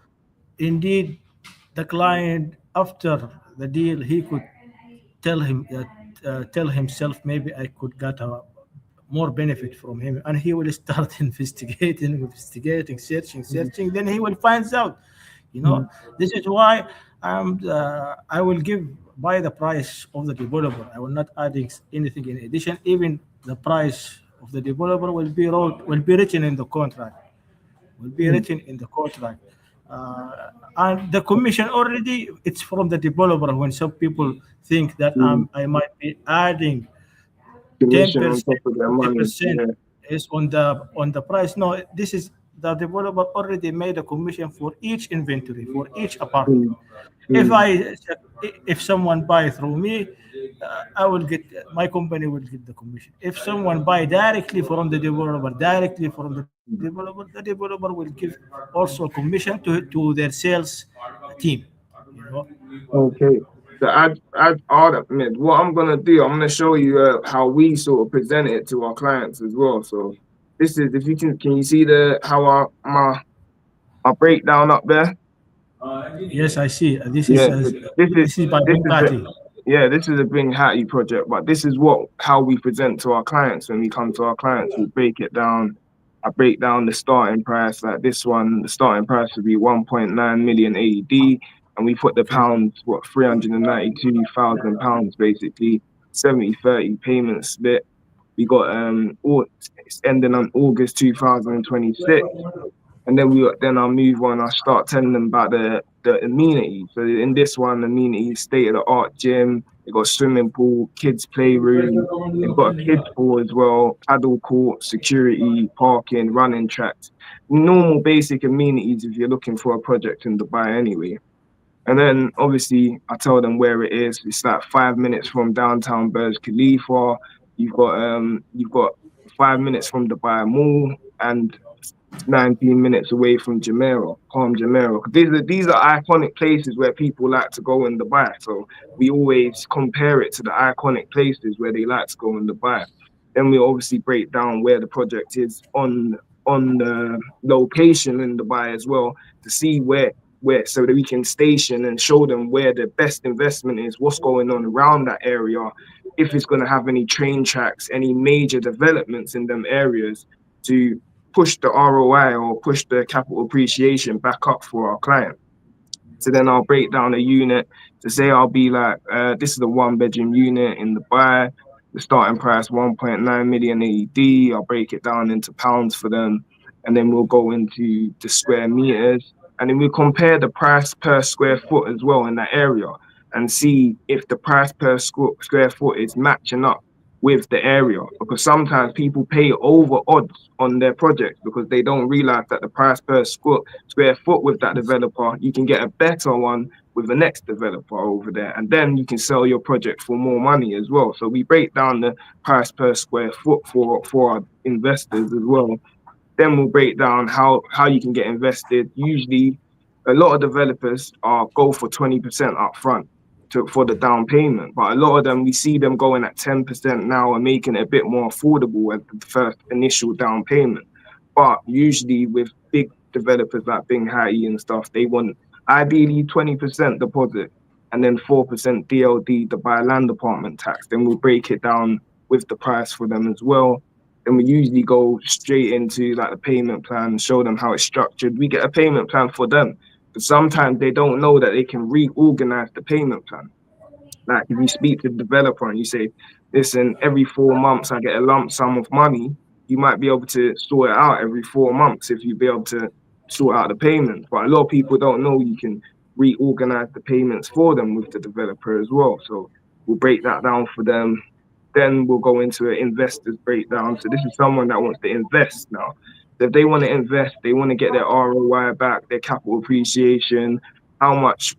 Speaker 3: indeed the client after the deal he could tell himself, maybe I could get a more benefit from him, and he will start investigating, searching, then he will find out. This is why I will give by the price of the developer. I will not adding anything in addition. Even the price of the developer will be written in the contract, will be written in the contract. And the commission already, it's from the developer. When some people think that I might be adding
Speaker 2: Commission on
Speaker 3: 10%,
Speaker 2: top of their money.
Speaker 3: 20% is on the price. No, this is the developer already made a commission for each inventory, for each apartment.
Speaker 2: Mm,
Speaker 3: If
Speaker 2: mm.
Speaker 3: I if someone buy through me, I will get, my company will get the commission. If someone buy directly from the developer will give also commission to their sales team. You know.
Speaker 2: Okay. So add all that, man. What I'm gonna do, I'm gonna show you how we sort of present it to our clients as well. So this is, if you can you see the how our breakdown up there?
Speaker 3: Yes, I see.
Speaker 2: Yeah. So
Speaker 3: This is by
Speaker 2: this is the
Speaker 3: Bugatti.
Speaker 2: yeah, this is a Bing Hattie project, but this is what how we present to our clients when we come to our clients. We break it down. I break down the starting price. Like this one, the starting price would be 1.9 million AED, and we put the
Speaker 3: Okay.
Speaker 2: pounds, what, 392,000 pounds basically, 70/30 payment split. We got it's ending on August 2026. And then then I'll move on. I'll start telling them about the amenities. So in this one, amenities, state of the art gym. They got swimming pool, kids playroom. They've got a kids pool as well, paddle court, security, parking, running tracks. Normal basic amenities if you're looking for a project in Dubai anyway. And then obviously I tell them where it is. It's like 5 minutes from downtown Burj Khalifa. You've got 5 minutes from Dubai Mall and 19 minutes away from Jumeirah, Palm Jumeirah. These are iconic places where people like to go in Dubai. So we always compare it to the iconic places where they like to go in Dubai. Then we obviously break down where the project is on the location in Dubai as well to see where so that we can station and show them where the best investment is, what's going on around that area, if it's going to have any train tracks, any major developments in them areas to push the ROI or push the capital appreciation back up for our client. So then I'll break down a unit to say I'll be like, this is a 1 bedroom unit in Dubai. The starting price 1.9 million AED. I'll break it down into pounds for them, and then we'll go into the square meters, and then we'll compare the price per square foot as well in that area, and see if the price per square foot is matching up with the area. Because sometimes people pay over odds on their projects because they don't realize that the price per square foot with that developer, you can get a better one with the next developer over there, and then you can sell your project for more money as well. So we break down the price per square foot for our investors as well. Then we'll break down how you can get invested. Usually, a lot of developers go for 20% upfront for the down payment, but a lot of them we see them going at 10% now and making it a bit more affordable at the first initial down payment. But usually with big developers like Bing Hattie and stuff, they want ideally 20% deposit and then 4% DLD, the buy land department tax. Then we'll break it down with the price for them as well. Then we usually go straight into like the payment plan, show them how it's structured. We get a payment plan for them. But sometimes they don't know that they can reorganize the payment plan. Like if you speak to the developer and you say, listen, every 4 months I get a lump sum of money, you might be able to sort it out every 4 months if you be able to sort out the payments. But a lot of people don't know you can reorganize the payments for them with the developer as well. So we'll break that down for them. Then we'll go into an investor's breakdown. So this is someone that wants to invest now. So if they want to invest, they want to get their ROI back, their capital appreciation, how much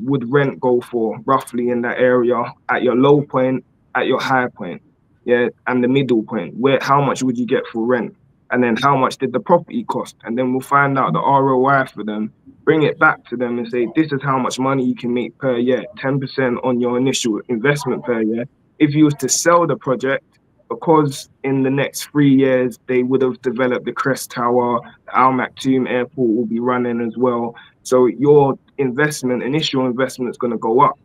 Speaker 2: would rent go for roughly in that area at your low point, at your high point, yeah, and the middle point. Where how much would you get for rent? And then how much did the property cost? And then we'll find out the ROI for them, bring it back to them and say, this is how much money you can make per year, 10% on your initial investment per year. If you was to sell the project, because in the next 3 years they would have developed the Crest Tower, the Al Maktoum Airport will be running as well. So your initial investment is going to go up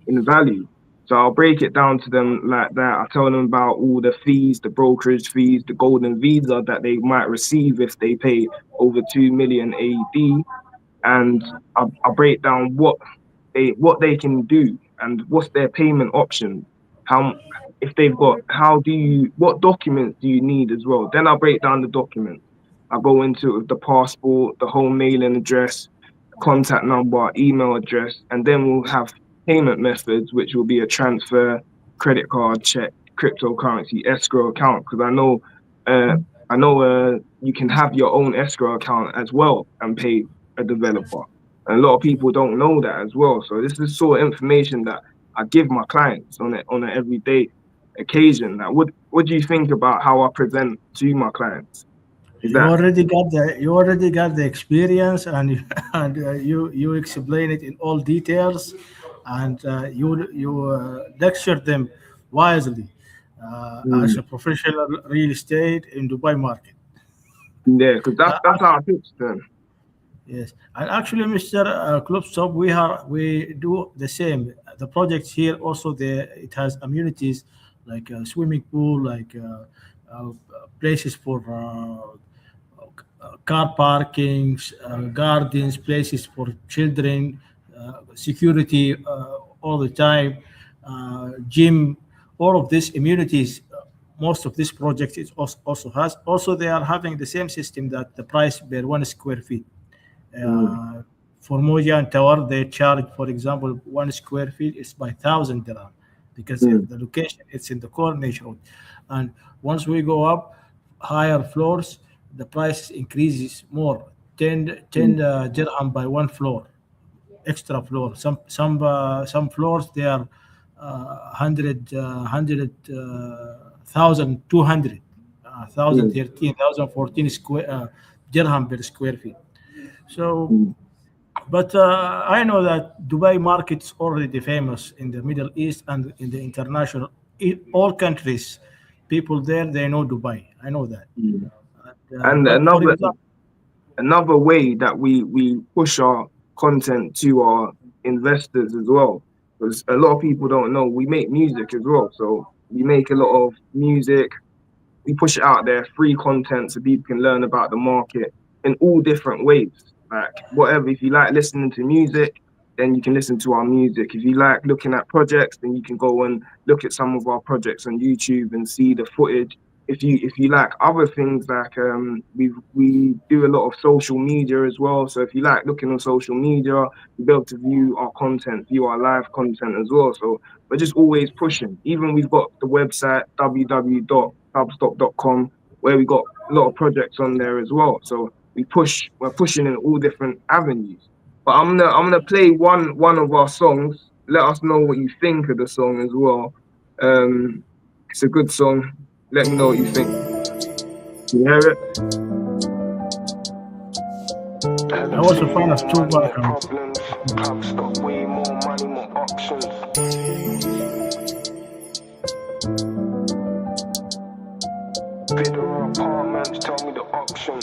Speaker 2: in value. So I'll break it down to them like that. I tell them about all the fees, the brokerage fees, the golden visa that they might receive if they pay over 2 million AED. And I break down what they can do and what's their payment options. How if they've got what documents do you need as well? Then I'll break down the documents. I go into it with the passport, the home mailing address, contact number, email address, and then we'll have payment methods, which will be a transfer, credit card, check, cryptocurrency, escrow account. Because I know you can have your own escrow account as well and pay a developer. And a lot of people don't know that as well. So this is sort of information that I give my clients on an everyday occasion. Now, what do you think about how I present to my clients?
Speaker 3: You already got the experience, and you explain it in all details, and you lecture them wisely as a professional real estate in Dubai market.
Speaker 2: Yeah, because that's how I pitch them.
Speaker 3: Yes, and actually, Mr. Klubstop, we do the same. The projects here also it has amenities like a swimming pool, like places for car parkings, gardens, places for children, security all the time, gym, all of these amenities. Most of this project is also has. Also, they are having the same system that the price per 1 square feet. For Moja and Tower, they charge, for example, 1 square feet is by 1,000 dirham because the location it's in the Corniche Road. And once we go up higher floors, the price increases more, 10 dirham by 1 floor, extra floor. Some floors they are 100, 1,000, 200, 1,013, 1,014 square dirham per square feet. So, but I know that Dubai market is already famous in the Middle East and in the international, in all countries. People there, they know Dubai. I know that.
Speaker 2: And another way that we push our content to our investors as well, because a lot of people don't know we make music as well. So we make a lot of music. We push it out there, free content, so people can learn about the market in all different ways. Like whatever, if you like listening to music, then you can listen to our music. If you like looking at projects, then you can go and look at some of our projects on YouTube and see the footage. If you like other things, like we do a lot of social media as well. So if you like looking on social media, you'll be able to view our content, view our live content as well. So we're just always pushing. Even we've got the website www.klubstop.com where we got a lot of projects on there as well. So we're pushing in all different avenues. But I'm gonna play one of our songs. Let us know what you think of the song as well. It's a good song. Let me know what you think. Can you hear it?
Speaker 3: I was a fan of two backgrounds.
Speaker 1: Klubstop, way more money, more options. Bidder apartments, tell me the option.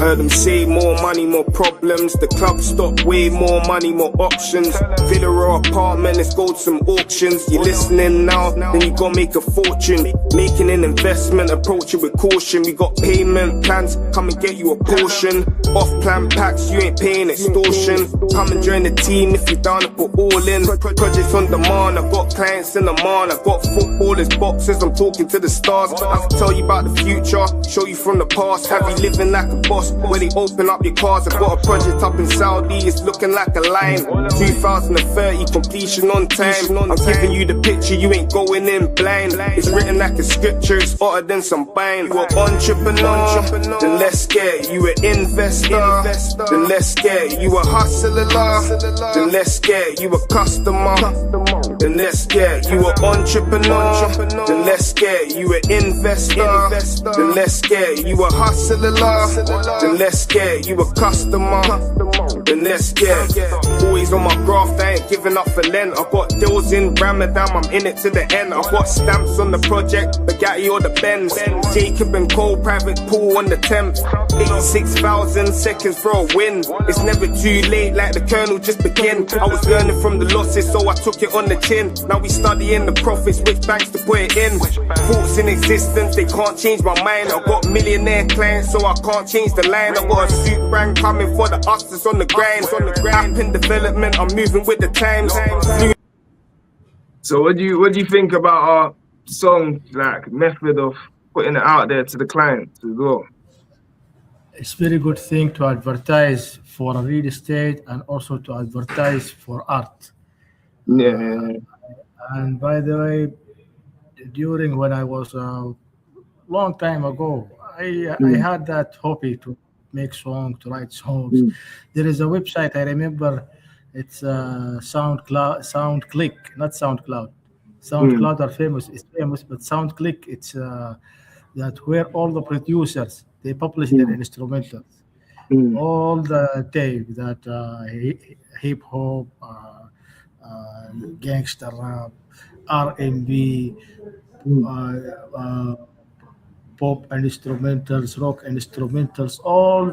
Speaker 1: Heard them say more money, more problems. The Klubstop, way more money, more options. Villa or apartment, let's go to some auctions. You listening now, then you gon' make a fortune. Making an investment, approach it with caution. We got payment plans, come and get you a portion. Off-plan packs, you ain't paying extortion. Come and join the team if you down to put all in. Projects on demand, I got clients in demand. I got footballers, boxers, I'm talking to the stars. I can tell you about the future, show you from the past. Have you living like a boss? Where they open up your cars. I got a project up in Saudi, it's looking like a line. 2030 completion on time. I'm giving you the picture, you ain't going in blind. It's written like a scripture, it's hotter than some bind. You an entrepreneur, then let's get you an investor, then let's get you a hustler, then let's get you a customer, then let's get you an entrepreneur, then let's get you an investor, then let's get you a hustler, then let's get you a customer, then let's get. Always on my graft, I ain't giving up for Lent. I got deals in Ramadan, I'm in it to the end. I got stamps on the project, Bugatti or the Benz. Jacob and Cole, private pool on the 10th. 86,000 seconds for a win. It's never too late, like the Colonel just begin. I was learning from the losses, so I took it on the chin. Now we studying the profits, which banks to put it in. Thoughts in existence, they can't change my mind. I got millionaire clients, so I can't change the line. I got a suit brand coming for the hustlers on the grind. App in development, I'm moving with the times.
Speaker 2: So what do you think about our song, like method of putting it out there to the clients as well?
Speaker 3: It's very good thing to advertise for real estate and also to advertise for art.
Speaker 2: Yeah.
Speaker 3: And by the way, during when I was a long time ago, I had that hobby to make songs, to write songs. There is a website I remember. It's SoundClick, not SoundCloud. SoundCloud are famous. It's famous, but SoundClick, it's that where all the producers they publish their instrumentals, all the tape that hip hop, gangster rap, R&B, pop instrumentals, rock instrumentals, all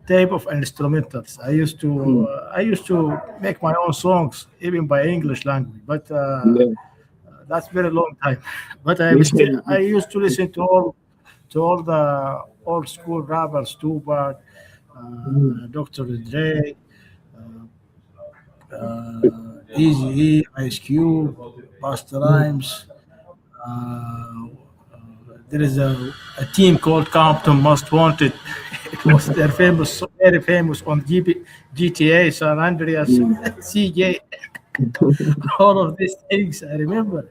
Speaker 3: type of instrumentals. I used to make my own songs, even by English language, but that's very long time. But I used to listen to all the old school rappers, Tupac, Dr. Dre, Eazy-E, Ice Cube, Busta Rhymes. There is a team called Compton Most Wanted. It was their famous, very famous on GTA, San Andreas, CJ, all of these things I remember.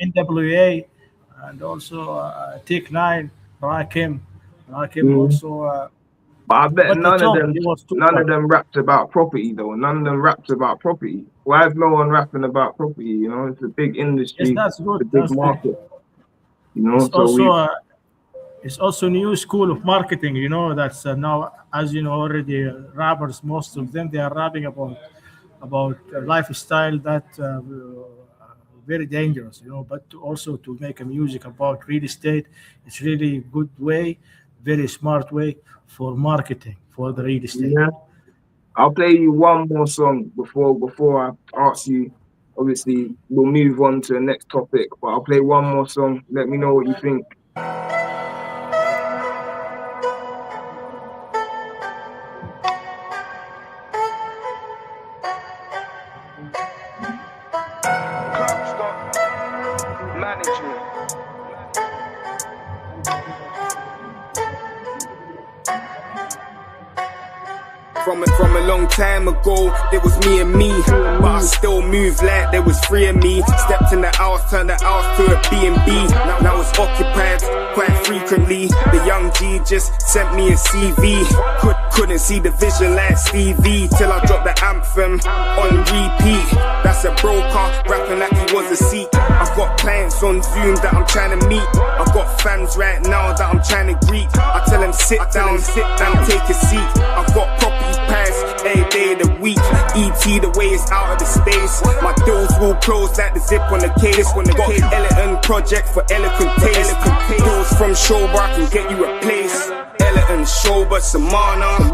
Speaker 3: NWA, and also Take 9, Rakim also.
Speaker 2: But I bet none of them rapped about property though. None of them rapped about property. Why is no one rapping about property? You know, it's a big industry.
Speaker 3: Yes, that's good.
Speaker 2: It's a big market.
Speaker 3: Good.
Speaker 2: You know,
Speaker 3: it's also new school of marketing. You know, that's now, as you know already, rappers, most of them, they are rapping about a lifestyle that very dangerous. You know, but also to make a music about real estate, it's really good way, very smart way for marketing for the real estate.
Speaker 2: Yeah. I'll play you one more song before I ask you. Obviously, we'll move on to the next topic, but I'll play one more song. Let me know what you think.
Speaker 1: Klubstop Management. From a long time ago, it was me and me, but I still move like there was three of me. Stepped in the house, turned the house to a B&B. Now it's occupied quite frequently. The young G just sent me a CV. Couldn't see the vision like Stevie till I dropped the anthem on repeat. That's a broker rapping like he was a Sikh. I've got clients on Zoom that I'm trying to meet. I've got fans right now that I'm trying to greet. I tell them sit down, take a seat. I've got property pass every day of the week. ET the way it's out of the space. My doors will close like the zip on the case. When the got Eleton project for eloquent taste. Doors from Shoba I can get you a place. Eleton, Shoba, Samana.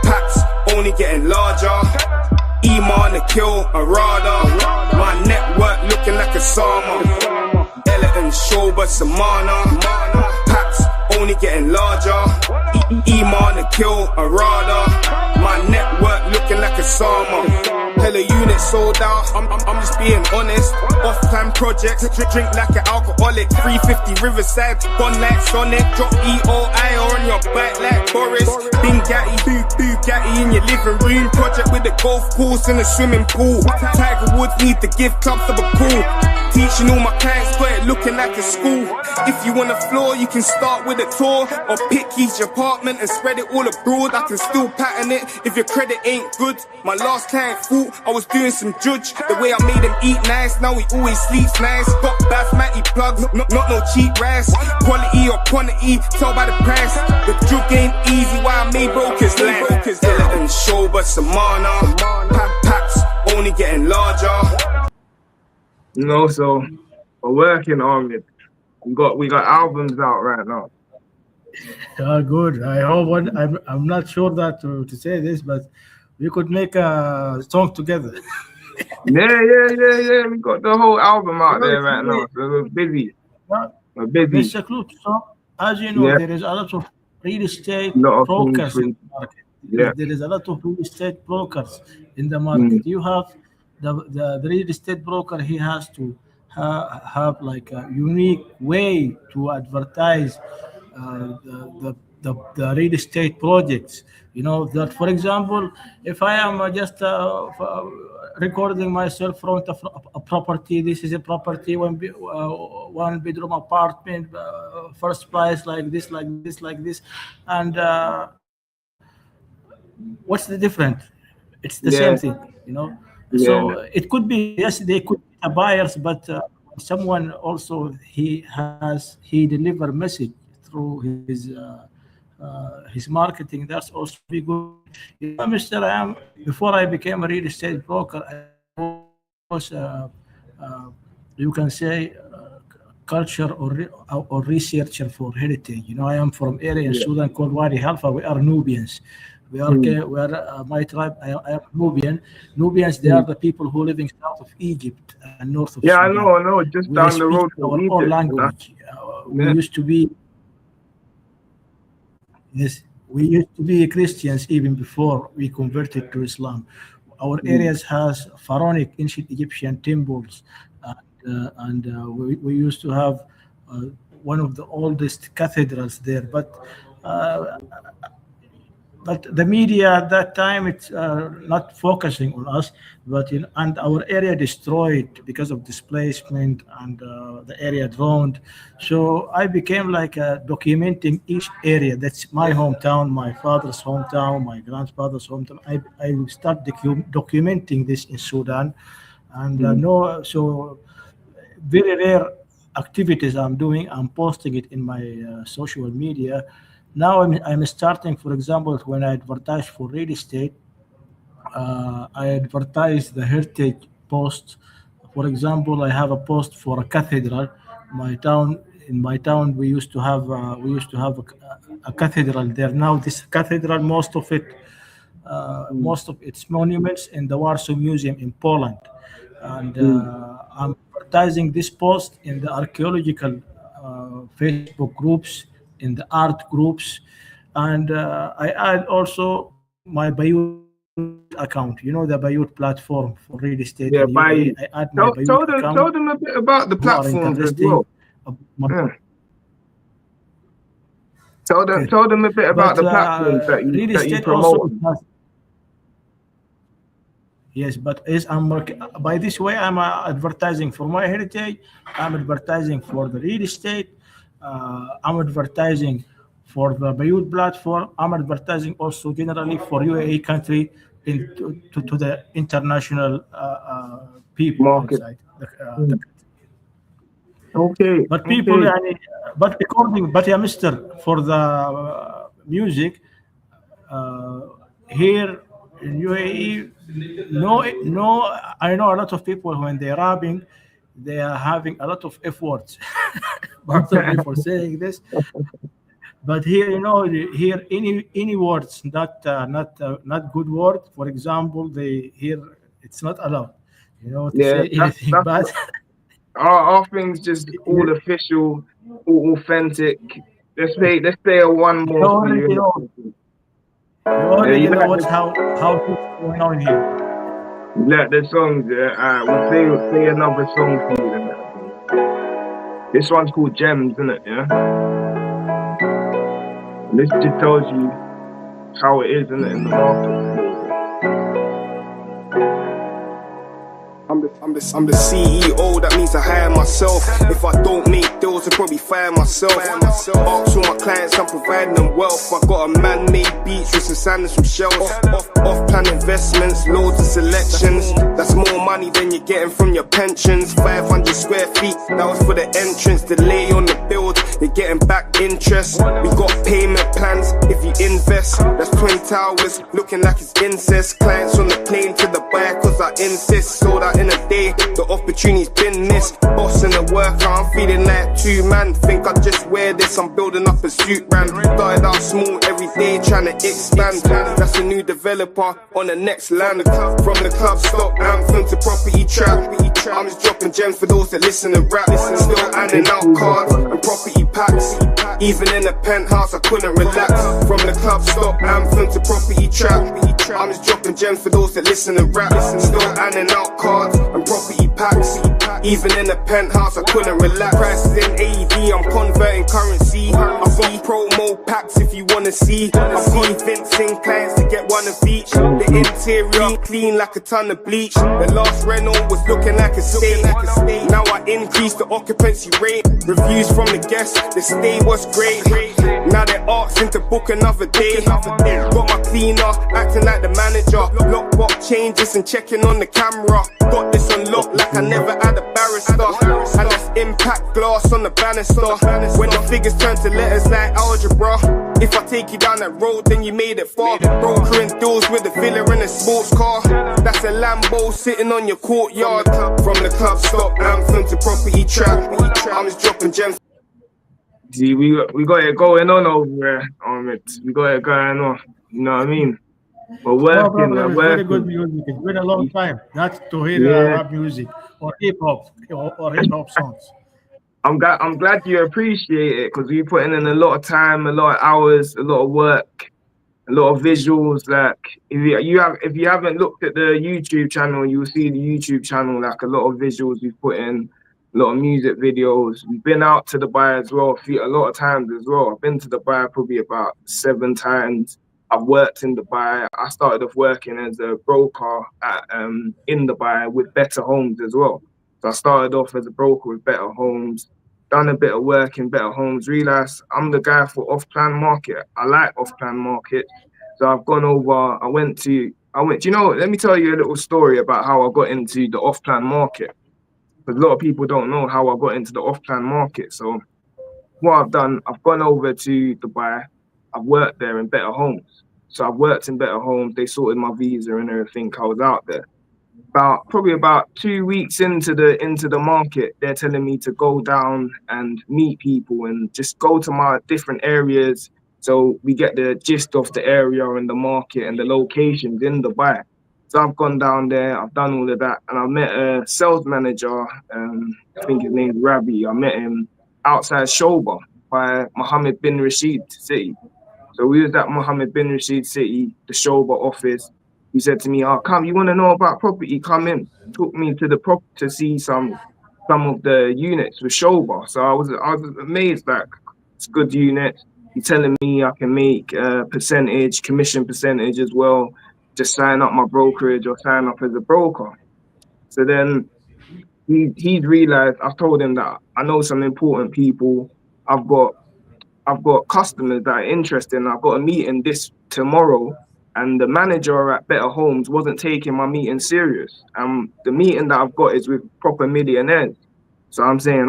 Speaker 1: Packs only getting larger. Iman, the kill, a radar. My network looking like a Sama. Eleton, Shoba, Samana. Packs only getting larger. Iman, the kill, a radar. My network looking like a Sama. Hella units sold out, I'm just being honest. Off-time projects, drink like an alcoholic. 350 Riverside, gone like Sonic. Drop EOI on your back like Boris. Bugatti in your living room. Project with a golf course and a swimming pool. Tiger Woods need to give Klubstop a call. teaching all my clients, got it looking like a school. If you want a floor, you can start with a tour, or pick each apartment and spread it all abroad. I can still pattern it if your credit ain't good. My last client thought I was doing some judge. The way I made him eat nice, now he always sleeps nice. Got basmati plugs, not no cheap rice. Quality or quantity, tell by the price. The drug ain't easy, why I made brokers laugh. Skeleton show, but Samana. Packs only getting larger.
Speaker 2: You know, so we're working on it. We got albums out right now.
Speaker 3: Good. I hope one. I'm not sure that to say this, but we could make a song together.
Speaker 2: Yeah. We got the whole album out there right now. So we're busy. We're busy.
Speaker 3: Mr. Klubstop, as you know,
Speaker 2: Yeah.
Speaker 3: there is a lot of real estate
Speaker 2: Lot of things
Speaker 3: brokers in
Speaker 2: we-
Speaker 3: the market.
Speaker 2: Yeah.
Speaker 3: There is a lot of real estate brokers in the market. You have the real estate broker. He has to have like a unique way to advertise the real estate projects. You know that, for example, if I am just recording myself from a property, this is a property, one bedroom apartment, first price like this, and what's the difference? It's the same
Speaker 2: Yeah.
Speaker 3: thing, you know.
Speaker 2: Yeah.
Speaker 3: So it could be, yes, they could be a buyers, but someone also he deliver message through his marketing. That's also be good. You know, Mr. I am before I became a real estate broker, I was you can say culture or researcher for heritage. You know, I am from area in Sudan called Wadi Halfa. We are Nubians. We are my tribe. I am Nubian. Nubians, they are the people who live in south of Egypt and north of
Speaker 2: Yeah, I
Speaker 3: Sudan.
Speaker 2: know. Just
Speaker 3: We
Speaker 2: down the
Speaker 3: speak
Speaker 2: road
Speaker 3: our
Speaker 2: from
Speaker 3: own
Speaker 2: Egypt.
Speaker 3: language. We
Speaker 2: Yeah.
Speaker 3: used to be Yes, we used to be Christians even before we converted to Islam. Our areas has pharaonic ancient Egyptian temples, we used to have one of the oldest cathedrals there. But the media at that time, it's not focusing on us, and our area destroyed because of displacement and the area drowned. So I became like documenting each area. That's my hometown, my father's hometown, my grandfather's hometown. I start documenting this in Sudan, and no, so very rare activities I'm doing. I'm posting it in my social media. Now I'm starting, for example, when I advertise for real estate, I advertise the heritage post. For example, I have a post for a cathedral. In my town, we used to have a cathedral there. Now this cathedral, most of its monuments in the Warsaw Museum in Poland, and I'm advertising this post in the archaeological Facebook groups, in the art groups, and I add also my Bayut account. You know the Bayut platform for real estate
Speaker 2: Yeah,
Speaker 3: in UAE. I add my Bayut
Speaker 2: tell
Speaker 3: account.
Speaker 2: them a bit about the
Speaker 3: Who are
Speaker 2: platforms as
Speaker 3: interesting.
Speaker 2: well. Yeah.
Speaker 3: Okay.
Speaker 2: Tell them a bit about
Speaker 3: But
Speaker 2: the platforms
Speaker 3: real
Speaker 2: that you
Speaker 3: estate also
Speaker 2: promote.
Speaker 3: has. Yes, but by this way, I'm advertising for my heritage. I'm advertising for the real estate. I'm advertising for the Bayut platform. I'm advertising also generally for UAE country to the international people
Speaker 2: Market.
Speaker 3: outside.
Speaker 2: Okay.
Speaker 3: But people, يعني, but yeah, Mister, for the music, here in UAE, no, I know a lot of people when they're rapping, they are having a lot of F words. Pardon me for saying this, but here, here any words not good word. For example, they here it's not allowed, to
Speaker 2: Yeah,
Speaker 3: say anything bad.
Speaker 2: Our things just all official, all authentic. Let's play a one
Speaker 3: You
Speaker 2: more for
Speaker 3: already
Speaker 2: you.
Speaker 3: know. You already
Speaker 2: you
Speaker 3: know
Speaker 2: like
Speaker 3: what's how things going on here.
Speaker 2: the songs. We'll play another song for you. Then. This one's called Gems, isn't it? Yeah. And this just tells you how it is, isn't it, in the market.
Speaker 1: I'm the CEO, that means I hire myself. If I don't make deals, I'll probably fire myself. Ask all my clients, I'm providing them wealth. I got a man-made beach with some sand and some shells. Off-plan investments, loads of selections. That's more money than you're getting from your pensions. 500 square feet, that was for the entrance. Delay on the build, you're getting back interest. We got payment plans if you invest. That's twin towers, looking like it's incest. Clients on the plane to the buyer, cause I insist. Sold out in a day, the opportunity's been missed. Boss and the worker, I'm feeling like two man. Think I just wear this, I'm building up a suit brand. Started out small, every day trying to expand. That's a new developer on the next land. From the Klubstop anthem to property trap, I'm just dropping gems for those that listen to rap. Still handing out cards and property packs. Even in the penthouse, I couldn't relax. From the Klubstop anthem to property trap, I'm just dropping gems for those that listen to rap. Still handing out cards and property packs. Even in the penthouse, I couldn't relax. Prices in AED, I'm converting currency. I've got promo packs if you wanna see. I'm convincing clients to get one of each. The interior clean like a ton of bleach. The last rental was looking like a stay. Now I increased the occupancy rate. Reviews from the guests, the stay was great. Now they're asking to book another day. Got my cleaner acting like the manager. Lockbox changes and checking on the camera. Got this unlocked like I never had a barrister. And that's impact glass on the banister. When the figures turn to letters like algebra. If I take you down that road, then you made it far. Brokering deals with a villa and a sports car. That's a Lambo sitting on your courtyard. From the Klubstop anthem to property trap, I'm just dropping gems.
Speaker 2: See, we got it going on over there, we got it going on. You know what I mean? We're
Speaker 3: No
Speaker 2: working, we're
Speaker 3: problem. It's very good
Speaker 2: working.
Speaker 3: music. It's been a long time not to hear
Speaker 2: Yeah,
Speaker 3: rap music or hip hop or hip hop songs.
Speaker 2: I'm glad you appreciate it because we putting in a lot of time, a lot of hours, a lot of work, a lot of visuals. Like if you haven't looked at the YouTube channel, you'll see the YouTube channel, like a lot of visuals we've put in, a lot of music videos. We've been out to Dubai as well, a lot of times as well. I've been to Dubai probably about 7 times. I've worked in Dubai. I started off working as a broker in Dubai with Better Homes as well. So I started off as a broker with Better Homes, done a bit of work in Better Homes, realized I'm the guy for off-plan market. I like off-plan market. So I've gone over, you know, let me tell you a little story about how I got into the off-plan market. Because a lot of people don't know how I got into the off-plan market. So what I've done, I've gone over to Dubai. I've worked there in Better Homes. So I've worked in Better Homes. They sorted my visa and everything. I was out there. Probably about 2 weeks into the market, they're telling me to go down and meet people and just go to my different areas so we get the gist of the area and the market and the locations in Dubai. So I've gone down there, I've done all of that, and I met a sales manager, I think his name's Rabi. I met him outside Shoba by Mohammed bin Rashid City. So we was at Mohammed bin Rashid City, the Shoba office. He said to me, "Oh, come, you want to know about property? Come in." Took me to the prop to see some of the units with Shoba. So I was amazed, like it's good units. He's telling me I can make commission percentage as well. Just sign up my brokerage or sign up as a broker. So then he'd realized, I've told him that I know some important people. I've got customers that are interested, and I've got a meeting this tomorrow, and the manager at Better Homes wasn't taking my meeting serious. The meeting that I've got is with proper millionaires. So I'm saying,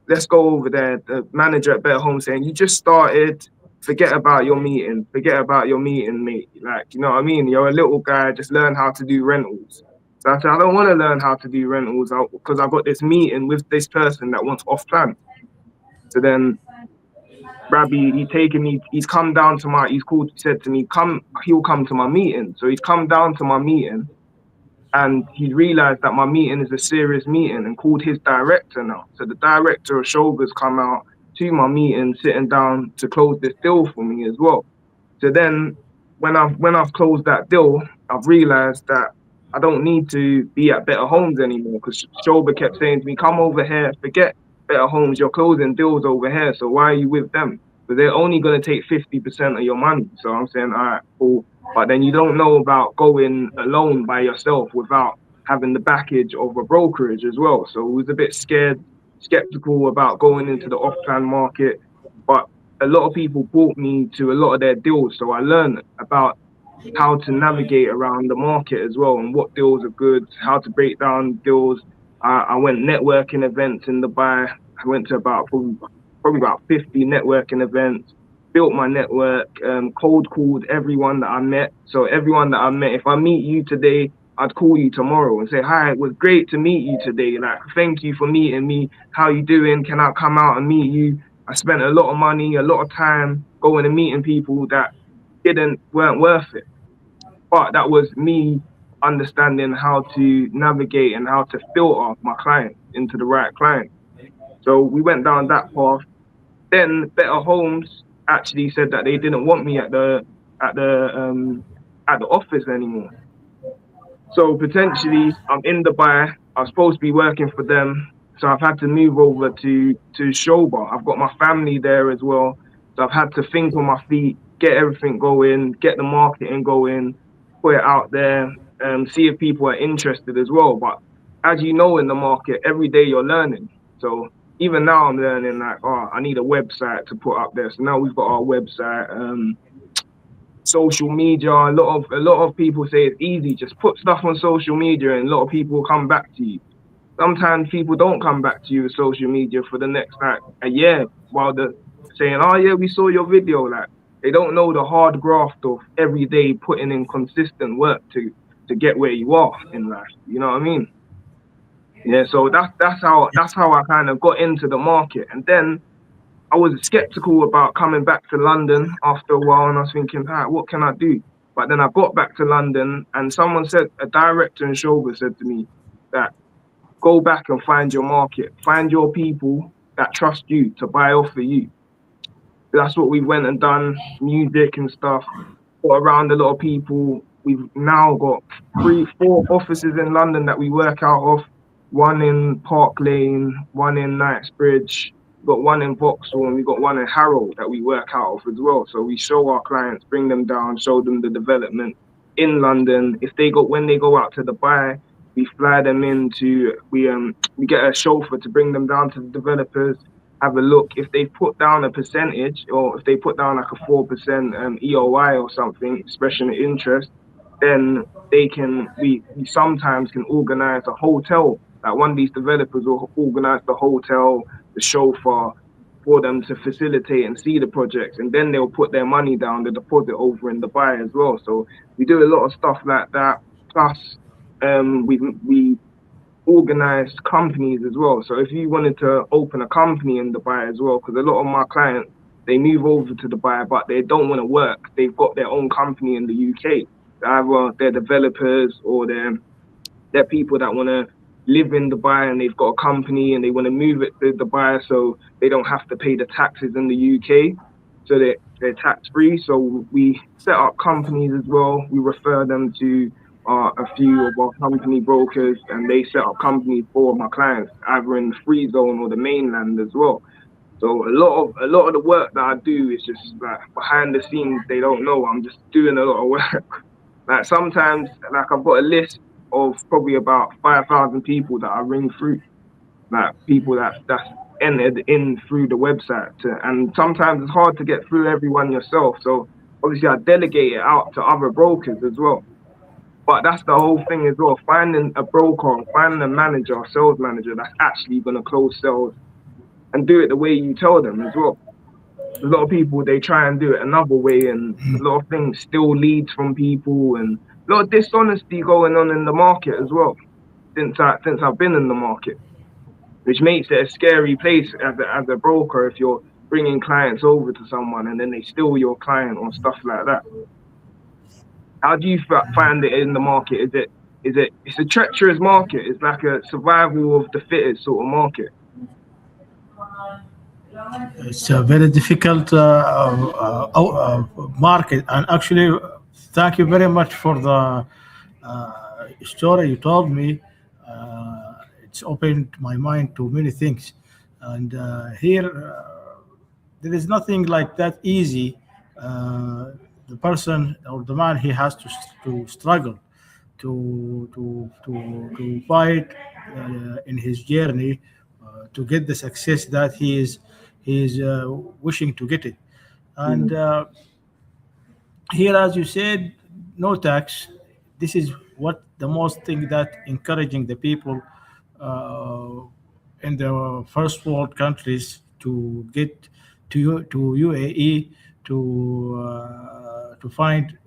Speaker 2: let's go over there. The manager at Better Homes saying, "You just started, forget about your meeting, mate. Like, you know what I mean? You're a little guy, just learn how to do rentals." So I said, "I don't want to learn how to do rentals because I've got this meeting with this person that wants off plan." So then Rabbi, he's come down to said to me, he'll come to my meeting. So he's come down to my meeting and he realized that my meeting is a serious meeting and called his director now. So the director of Shoga's come out to my meeting, sitting down to close this deal for me as well. So then when I've closed that deal, I've realized that I don't need to be at Better Homes anymore because Shoba kept saying to me, "Come over here, forget Better Homes, you're closing deals over here, so why are you with them? But they're only going to take 50% of your money." So I'm saying, all right, cool. But then you don't know about going alone by yourself without having the backage of a brokerage as well. So we was a bit skeptical about going into the off-plan market, but a lot of people brought me to a lot of their deals. So I learned about how to navigate around the market as well and what deals are good, how to break down deals. I went networking events in Dubai. I went to probably about 50 networking events, built my network, cold called everyone that I met. So everyone that I met, if I meet you today, I'd call you tomorrow and say, hi, it was great to meet you today. Like, thank you for meeting me. How you doing? Can I come out and meet you? I spent a lot of money, a lot of time going and meeting people that weren't worth it. But that was me understanding how to navigate and how to filter my clients into the right client. So we went down that path. Then Better Homes actually said that they didn't want me at the at the office anymore. So potentially I'm in Dubai. I'm supposed to be working for them. So I've had to move over to Shoba. I've got my family there as well. So I've had to think on my feet, get everything going, get the marketing going, put it out there, see if people are interested as well. But as you know, in the market, every day you're learning. So even now I'm learning like, oh, I need a website to put up there. So now we've got our website. Social media. A lot of people say it's easy. Just put stuff on social media, and a lot of people will come back to you. Sometimes people don't come back to you with social media for the next like a year while they're saying, "Oh yeah, we saw your video." Like they don't know the hard graft of every day putting in consistent work to get where you are in life. You know what I mean? Yeah. So that's how I kind of got into the market, and then I was skeptical about coming back to London after a while, and I was thinking, what can I do? But then I got back to London, and a director in Shoga said to me that go back and find your market, find your people that trust you to buy off of you. That's what we went and done, music and stuff, got around a lot of people. We've now got 4 offices in London that we work out of, one in Park Lane, one in Knightsbridge, we've got one in Vauxhall, and we've got one in Harrow that we work out of as well. So we show our clients, bring them down, show them the development in London. When they go out to Dubai, we fly them we get a chauffeur to bring them down to the developers, have a look. If they put down a percentage, or if they put down like a 4% EOI or something, expression of interest, then we sometimes can organize a hotel. Like one of these developers will organize the hotel, the chauffeur, for them to facilitate and see the projects, and then they'll put their money down, the deposit over in Dubai as well. So we do a lot of stuff like that. Plus, we organized companies as well. So if you wanted to open a company in Dubai as well, because a lot of my clients, they move over to Dubai, but they don't want to work. They've got their own company in the UK. Either they're developers or they're people that want to live in Dubai and they've got a company and they want to move it to Dubai so they don't have to pay the taxes in the UK. So they're tax free. So we set up companies as well. We refer them to a few of our company brokers, and they set up companies for my clients, either in the free zone or the mainland as well. So a lot of the work that I do is just like behind the scenes. They don't know I'm just doing a lot of work. Like sometimes, like I've got a list of probably about 5,000 people that I ring through, like people that's entered in through the website. And sometimes it's hard to get through everyone yourself. So obviously I delegate it out to other brokers as well. But that's the whole thing as well. Finding a broker, finding a manager, a sales manager that's actually going to close sales and do it the way you tell them as well. A lot of people, they try and do it another way, and a lot of things still leads from people, and a lot of dishonesty going on in the market as well since I've been in the market, which makes it a scary place as a broker if you're bringing clients over to someone and then they steal your client or stuff like that. How do you find it in the market? It's a treacherous market. It's like a survival of the fittest sort of market.
Speaker 3: It's a very difficult market, and actually, thank you very much for the story you told me. It's opened my mind to many things, and here there is nothing like that easy. The person or the man, he has to struggle, to fight in his journey to get the success that he is wishing to get it. And
Speaker 2: mm,
Speaker 3: here, as you said, no tax. This is what the most thing that encouraging the people uh, in the first world countries to get to UAE to find,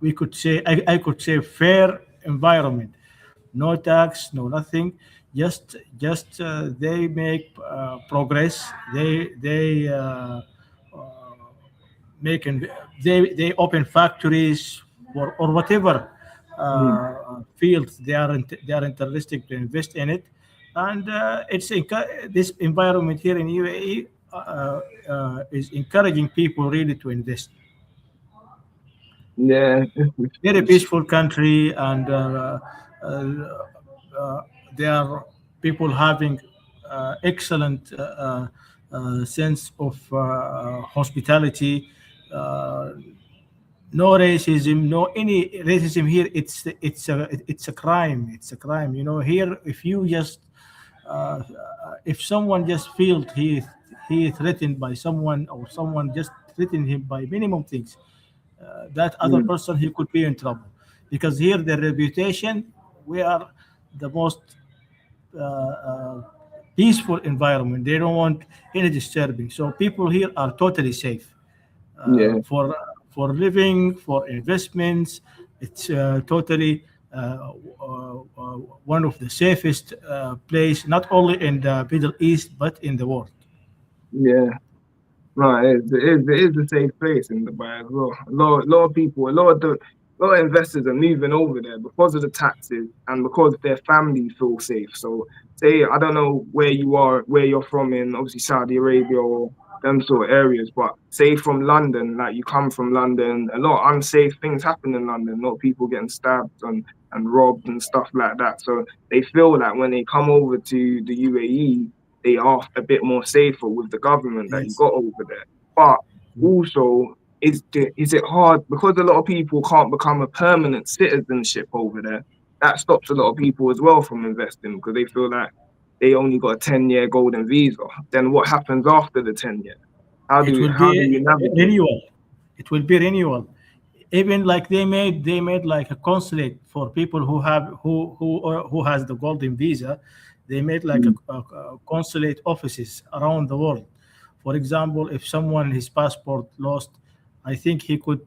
Speaker 3: I could say, fair environment, no tax, no nothing, just they make progress, uh, make and they open factories or whatever
Speaker 2: mm.
Speaker 3: fields they are interested to invest in it. And this environment here in UAE is encouraging people really to invest.
Speaker 2: Yeah,
Speaker 3: Very peaceful country, and uh, there are people having excellent sense of hospitality. Uh, no racism, no any racism here. It's a crime. It's a crime. You know, here if you just uh, if someone just feels he is threatened by someone, or someone just threatened him by minimum things, that other
Speaker 2: mm,
Speaker 3: person he could be in trouble, because here the reputation, we are the most peaceful environment. They don't want any disturbing, so people here are totally safe
Speaker 2: yeah,
Speaker 3: for living, for investments. It's totally one of the safest place, not only in the Middle East but in the world.
Speaker 2: yeah. No, it is a safe place in Dubai as well. A lot of people, a lot of investors are moving over there because of the taxes and because their family feel safe. So, say I don't know where you are, where you're from in obviously Saudi Arabia or them sort of areas, but say from London, like you come from London, a lot of unsafe things happen in London. A lot of people getting stabbed and robbed and stuff like that. So they feel that when they come over to the UAE, they are a bit more safer with the government that you
Speaker 3: Yes.
Speaker 2: got over there. But also, is it hard because a lot of people can't become a permanent citizenship over there? That stops a lot of people as well from investing because they feel like they only got a 10-year golden visa. Then what happens after the 10 years?
Speaker 3: It will
Speaker 2: How
Speaker 3: be
Speaker 2: do you navigate?
Speaker 3: renewal. It will be renewal. Even like they made like a consulate for people who have who has the golden visa. They made like
Speaker 2: Mm,
Speaker 3: a consulate offices around the world. For example, if someone his passport lost, I think he could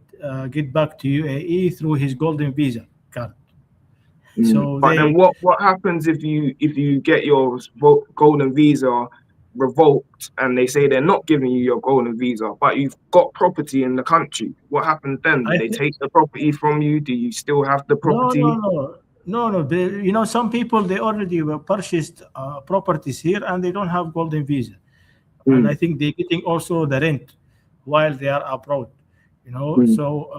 Speaker 3: get back to UAE through his golden visa card.
Speaker 2: mm.
Speaker 3: So
Speaker 2: But then
Speaker 3: they
Speaker 2: what happens if you get your golden visa revoked and they say they're not giving you your golden visa, but you've got property in the country? What happens then? Do
Speaker 3: I
Speaker 2: they
Speaker 3: think
Speaker 2: take the property from you? Do you still have the
Speaker 3: no, no,
Speaker 2: property?
Speaker 3: no, no, no. You know, some people they already were purchased properties here and they don't have golden visa, and I
Speaker 2: Mm,
Speaker 3: think they're getting also the rent while they are abroad. You know,
Speaker 2: mm,
Speaker 3: so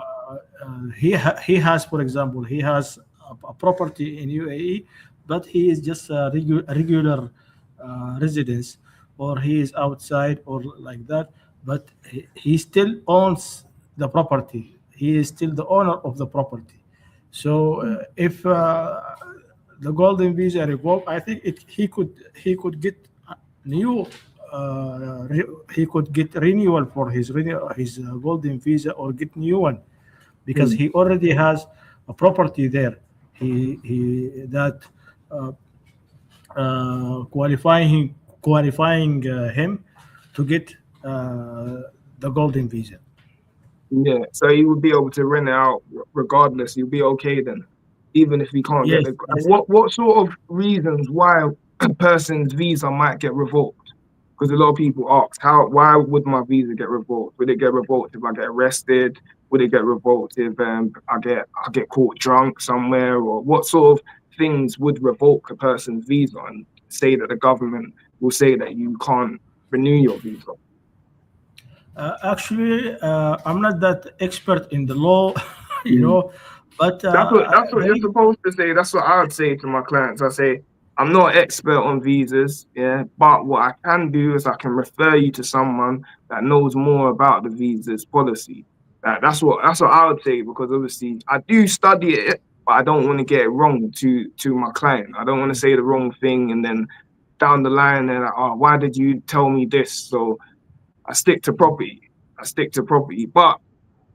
Speaker 3: he has, for example, he has a property in UAE, but he is just a regular residence, or he is outside or like that, but he still owns the property. He is still the owner of the property. So
Speaker 2: mm,
Speaker 3: if the golden visa revoked, I think he could get new he could get renewal for his golden visa, or get new one, because
Speaker 2: mm,
Speaker 3: he already has a property there. He that uh, qualifying him to get the golden visa.
Speaker 2: yeah. So you would be able to rent it out regardless. You'll be okay then, even if you can't get
Speaker 3: Yes,
Speaker 2: the. And
Speaker 3: yes.
Speaker 2: what sort of reasons why a person's visa might get revoked? Because a lot of people ask, why would my visa get revoked? Would it get revoked if I get arrested? Would it get revoked if I get caught drunk somewhere? Or what sort of things would revoke a person's visa and say that the government will say that you can't renew your visa?
Speaker 3: Actually, I'm not that expert in the law, you
Speaker 2: Mm.
Speaker 3: know, but
Speaker 2: That's what you're
Speaker 3: they,
Speaker 2: supposed to say. That's what I would say to my clients. I say, I'm not an expert on visas, yeah, but what I can do is I can refer you to someone that knows more about the visas policy. That's what I would say, because obviously I do study it, but I don't want to get it wrong to my client. I don't want to say the wrong thing and then down the line they're like, oh, why did you tell me this? So I stick to property. But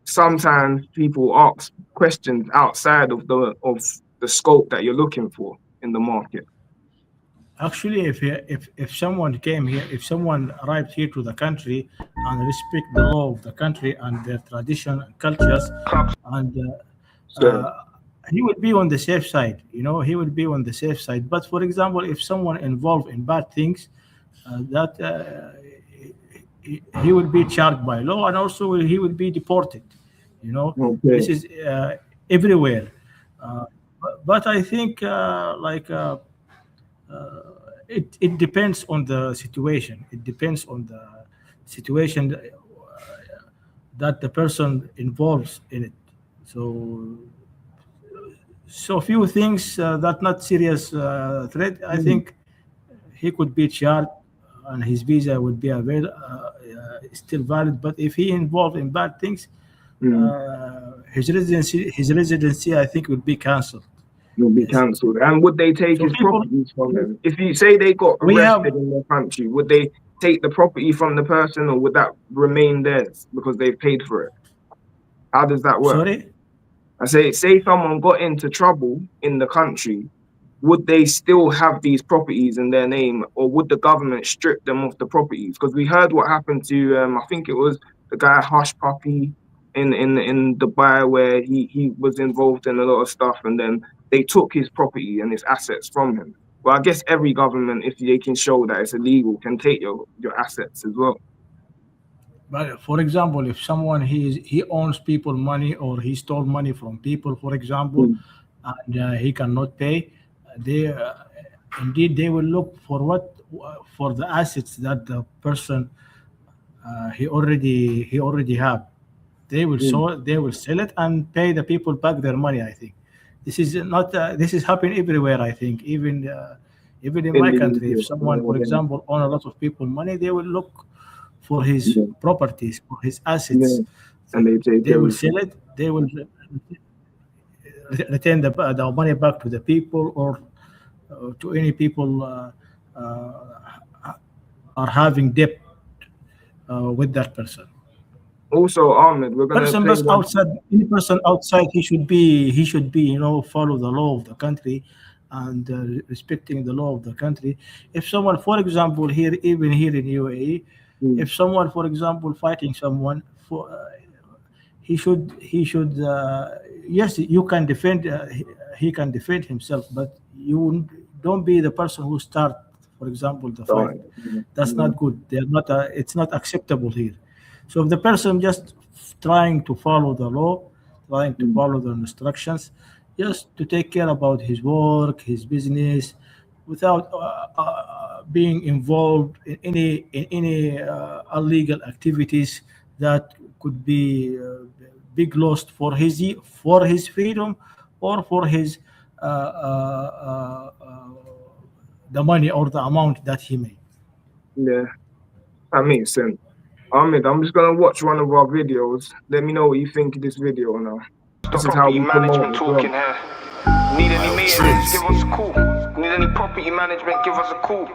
Speaker 2: sometimes people ask questions outside of the scope that you're looking for in the market.
Speaker 3: Actually, if someone came here, if someone arrived here to the country and respect the law of the country and their tradition and cultures, and
Speaker 2: So
Speaker 3: he would be on the safe side. He would be on the safe side. But for example, if someone involved in bad things, that he will be charged by law, and also he will be deported.
Speaker 2: okay.
Speaker 3: This is everywhere. But I think it depends on the situation. It depends on the situation that the person involves in it. So few things that not serious threat. I think he could be charged and his visa would be still valid. But if he involved in bad things, his residency I think would be cancelled.
Speaker 2: Will be
Speaker 3: Yes.
Speaker 2: cancelled. And would they take
Speaker 3: So
Speaker 2: his
Speaker 3: people,
Speaker 2: properties from him? If you say they got
Speaker 3: we have,
Speaker 2: arrested in their country, would they take the property from the person, or would that remain theirs because they've paid for it? How does that work?
Speaker 3: sorry,
Speaker 2: I say someone got into trouble in the country, would they still have these properties in their name, or would the government strip them of the properties? Because we heard what happened to I think it was the guy Hush Puppy in Dubai, where he was involved in a lot of stuff, and then they took his property and his assets from him. Well, I guess every government, if they can show that it's illegal, can take your assets as well.
Speaker 3: but for example, if someone he owns people money, or he stole money from people, for example, and he cannot pay, they indeed they will look for the assets that the person he already have. They will sell it and pay the people back their money. I think this is happening everywhere. I think even in my country, if someone, for example, own a lot of people money, they will look for his properties, for his assets.
Speaker 2: And they take
Speaker 3: They will sell it. They will return the money back to the people, or to any people are having debt with that person.
Speaker 2: Also, Ahmed, we're gonna
Speaker 3: Person
Speaker 2: play
Speaker 3: was
Speaker 2: one.
Speaker 3: outside. Any person outside, he should be follow the law of the country, and respecting the law of the country. If someone, for example, even here in UAE, if someone, for example, fighting someone, he should yes, you can defend, he can defend himself, but you don't be the person who start, for example, the fight. That's not good. They're not it's not acceptable here. So if the person just trying to follow the law, trying to follow the instructions, just to take care about his work, his business, without being involved in any illegal activities that could be big loss for his freedom, or for his the money or the amount that he made.
Speaker 2: Yeah, that makes sense. Ahmed, I'm just gonna watch one of our videos. Let me know what you think of this video now. This is how
Speaker 1: Property
Speaker 2: we promote
Speaker 1: management
Speaker 2: as well.
Speaker 1: talking here. Need any maintenance? Give us a call. Need any property management? Give us a call.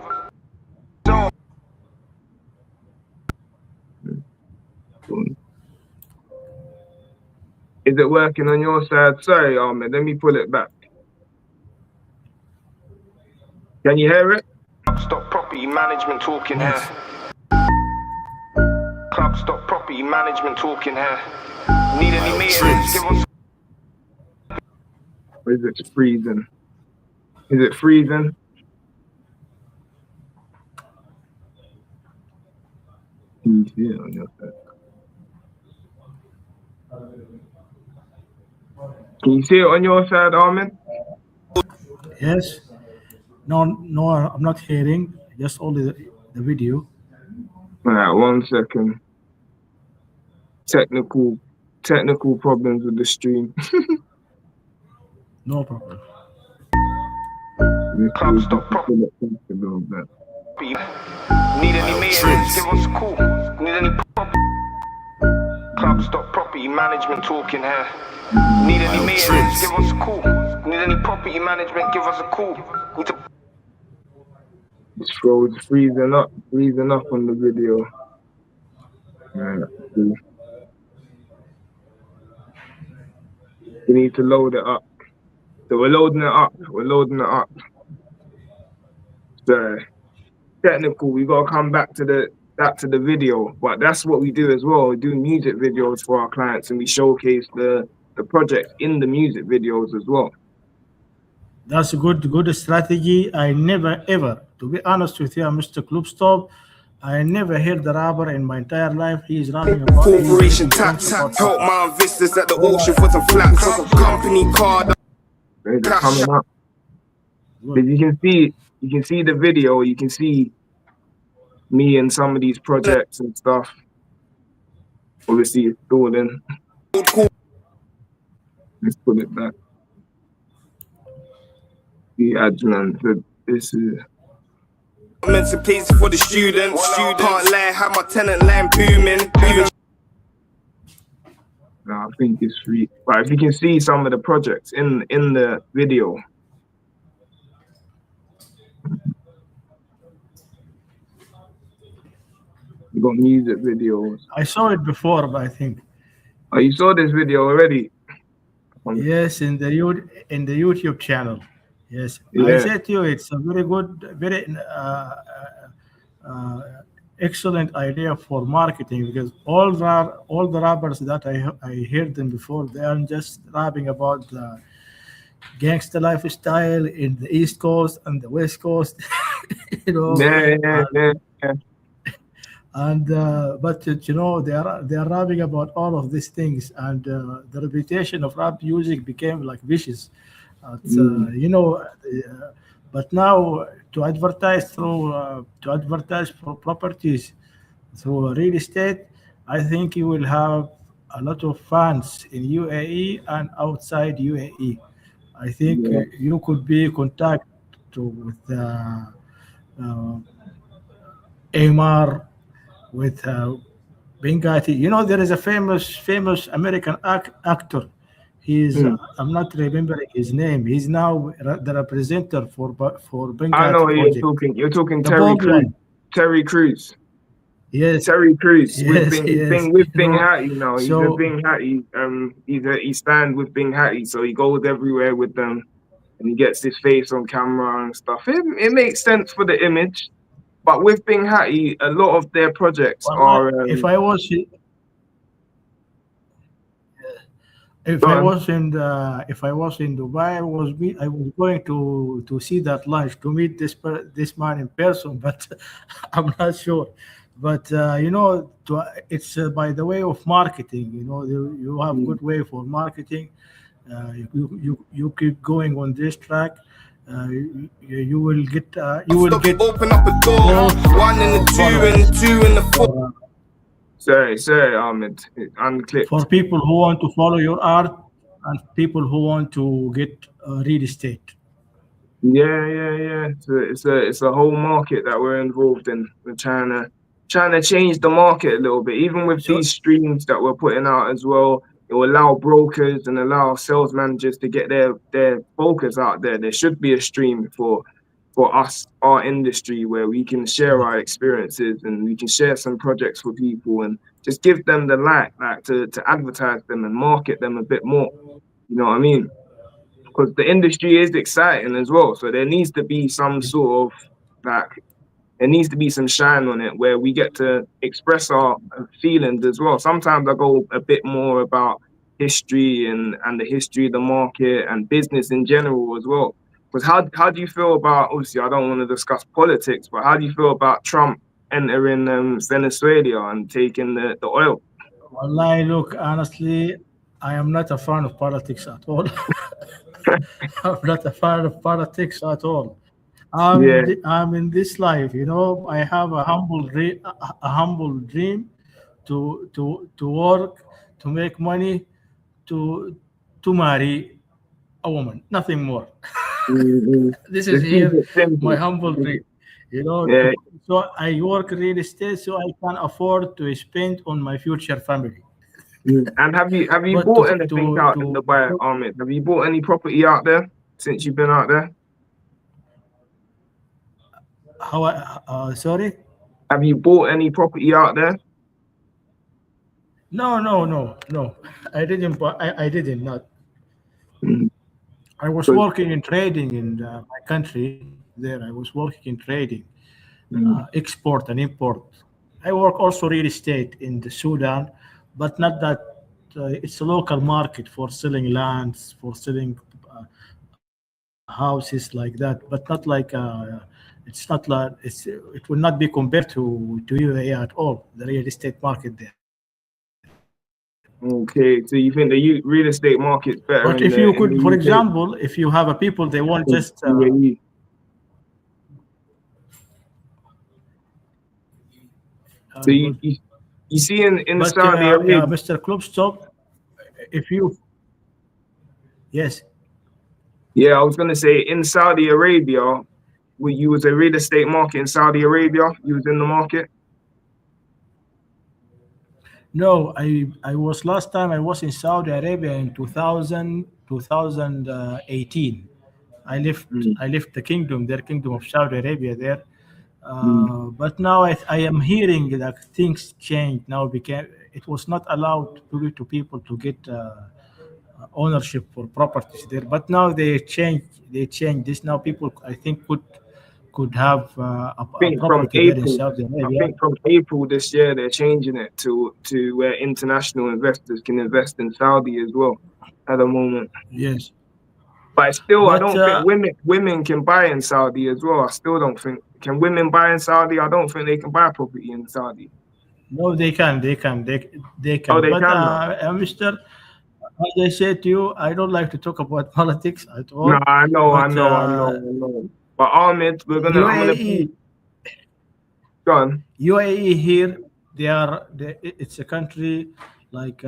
Speaker 2: Is it working on your side? Sorry, Ahmed, let me pull it back. Can you hear it?
Speaker 1: Stop property management talking
Speaker 3: Yes.
Speaker 1: here. Stop property management talking here. Need any maintenance? Give us.
Speaker 2: Or is it freezing? Is it freezing? Can you see it on your side? Can you see it on your side, Ahmed?
Speaker 3: Yes. No, I'm not hearing. Just only the video.
Speaker 2: All right, 1 second. Technical problems with the stream.
Speaker 3: No problem.
Speaker 1: Stop property. Need any maintenance? Give us a call. Need any property? Stop property property management talking here. Need any maintenance, give us a call. Need any property management, give us a call. Need to
Speaker 2: This road's freezing up on the video. Man, we need to load it up. So we're loading it up. So technical, we gotta come back to the video. But that's what we do as well. We do music videos for our clients and we showcase the project in the music videos as well.
Speaker 3: That's a good strategy. I never ever, to be honest with you, Mr. Klubstop, I never heard the rapper in my entire life. He's rapping about
Speaker 1: corporation tax, help my investors at the auction for some flats. Company card.
Speaker 2: They're coming up. But you can see the video, you can see me and some of these projects and stuff. Obviously it's stored in. Let's put it back. The admin, so this is
Speaker 1: Some places for the students. Can't lie, have my tenant line booming.
Speaker 2: no, I think it's free. But if you can see some of the projects in the video. You got music videos.
Speaker 3: I saw it before, but I think
Speaker 2: Oh, you saw this video already?
Speaker 3: yes, in the YouTube channel. Yes, I
Speaker 2: Yeah.
Speaker 3: said to you, it's a very good, very excellent idea for marketing because all the rappers that I heard them before, they are just rapping about the gangster lifestyle in the East Coast and the West Coast, you know.
Speaker 2: Yeah.
Speaker 3: And but you know they are rapping about all of these things, and the reputation of rap music became like vicious. You know, but now to advertise for properties through real estate, I think you will have a lot of fans in UAE and outside UAE. I think
Speaker 2: Yeah.
Speaker 3: you could be in contact with uh, Amar, with Bengati. You know, there is a famous American actor. He's I'm not remembering his name. He's now the representative for
Speaker 2: I
Speaker 3: Bengati
Speaker 2: know who you're
Speaker 3: project.
Speaker 2: talking. You're talking
Speaker 3: The
Speaker 2: Terry
Speaker 3: bald
Speaker 2: Crews.
Speaker 3: one.
Speaker 2: Terry Crews.
Speaker 3: Yes,
Speaker 2: Terry Crews.
Speaker 3: yes,
Speaker 2: He's
Speaker 3: yes.
Speaker 2: with
Speaker 3: You
Speaker 2: Bing
Speaker 3: know,
Speaker 2: Hattie now. He's a
Speaker 3: so
Speaker 2: Bing Hattie. He stands with Bing Hattie, so he goes everywhere with them, and he gets his face on camera and stuff. It makes sense for the image, but with Bing Hattie, a lot of their projects
Speaker 3: well,
Speaker 2: are.
Speaker 3: if I was
Speaker 2: Go on.
Speaker 3: if I was in Dubai, I was going to see that lunch to meet this man in person, but I'm not sure. But you know, it's by the way of marketing. You know, you have good way for marketing. You keep going on this track. You will get
Speaker 1: Open up a door. One in the two and the two in the four.
Speaker 2: Sorry, Ahmed. It unclipped.
Speaker 3: for people who want to follow your art and people who want to get real estate.
Speaker 2: Yeah. It's a whole market that we're involved in. We're trying to change the market a little bit. Even with
Speaker 3: So
Speaker 2: these streams that we're putting out as well, it will allow brokers and allow sales managers to get their focus out there. There should be a stream for us, our industry, where we can share our experiences and we can share some projects for people and just give them the like to advertise them and market them a bit more. You know what I mean? Because the industry is exciting as well. So there needs to be some sort of there needs to be some shine on it where we get to express our feelings as well. Sometimes I go a bit more about history and the history of the market and business in general as well. Because how do you feel about, obviously I don't want to discuss politics, but how do you feel about Trump entering Venezuela and taking the oil?
Speaker 3: wallahi, look, honestly, I am not a fan of politics at all. I'm not a fan of politics at all.
Speaker 2: Yeah.
Speaker 3: I'm in this life, you know. I have a humble dream to work, to make money, to marry a woman, nothing more. This is
Speaker 2: Just keep
Speaker 3: here
Speaker 2: it
Speaker 3: my
Speaker 2: simple.
Speaker 3: humble dream. You know,
Speaker 2: Yeah.
Speaker 3: so I work real estate so I can afford to spend on my future family.
Speaker 2: And have you
Speaker 3: But to
Speaker 2: bought anything out in Dubai, Ahmed? Have you bought any property out there since you've been out there?
Speaker 3: how sorry.
Speaker 2: Have you bought any property out there?
Speaker 3: No, no, no, no. I didn't. I didn't. Not.
Speaker 2: Mm.
Speaker 3: I was
Speaker 2: So,
Speaker 3: working in trading in my country. There, I was working in trading,
Speaker 2: mm,
Speaker 3: export and import. I work also real estate in the Sudan, but not that. It's a local market for selling lands, for selling houses like that, but not like. It's not like it will not be compared to UAE at all. The real estate market there.
Speaker 2: okay, so you think the real estate market's
Speaker 3: But
Speaker 2: better
Speaker 3: if you
Speaker 2: in
Speaker 3: could,
Speaker 2: the
Speaker 3: for
Speaker 2: UK
Speaker 3: example, if you have a people they want
Speaker 2: than
Speaker 3: just
Speaker 2: UAE? So
Speaker 3: good.
Speaker 2: you see in
Speaker 3: But
Speaker 2: Saudi Arabia,
Speaker 3: Mr. Klubstop, if you yes,
Speaker 2: yeah, I was gonna say in Saudi Arabia, where you was a real estate market in Saudi Arabia, you was in the market.
Speaker 3: no, I was last time I was in Saudi Arabia in 2000 2018.
Speaker 2: Mm,
Speaker 3: I left the kingdom, their kingdom of Saudi Arabia there.
Speaker 2: mm.
Speaker 3: But now I am hearing that things changed. Now became it was not allowed to people to get ownership for properties there. But now they changed. They changed this. Now people I think could have a
Speaker 2: Think from
Speaker 3: property there in
Speaker 2: April.
Speaker 3: Saudi
Speaker 2: I
Speaker 3: Arabia.
Speaker 2: think from April this year they're changing it to where international investors can invest in Saudi as well at the moment.
Speaker 3: Yes,
Speaker 2: But still, I
Speaker 3: but
Speaker 2: don't think women can buy in Saudi as well. I still don't think can women buy in Saudi. I don't think they can buy property in Saudi.
Speaker 3: no, they
Speaker 2: Oh,
Speaker 3: can.
Speaker 2: they
Speaker 3: But
Speaker 2: can now.
Speaker 3: Mister, as I said to you, I don't like to talk about politics at
Speaker 2: No,
Speaker 3: all.
Speaker 2: I know, I
Speaker 3: But
Speaker 2: know, I know, I know. But Ahmed, I'm gonna
Speaker 3: UAE
Speaker 2: go on.
Speaker 3: UAE here, it's a country like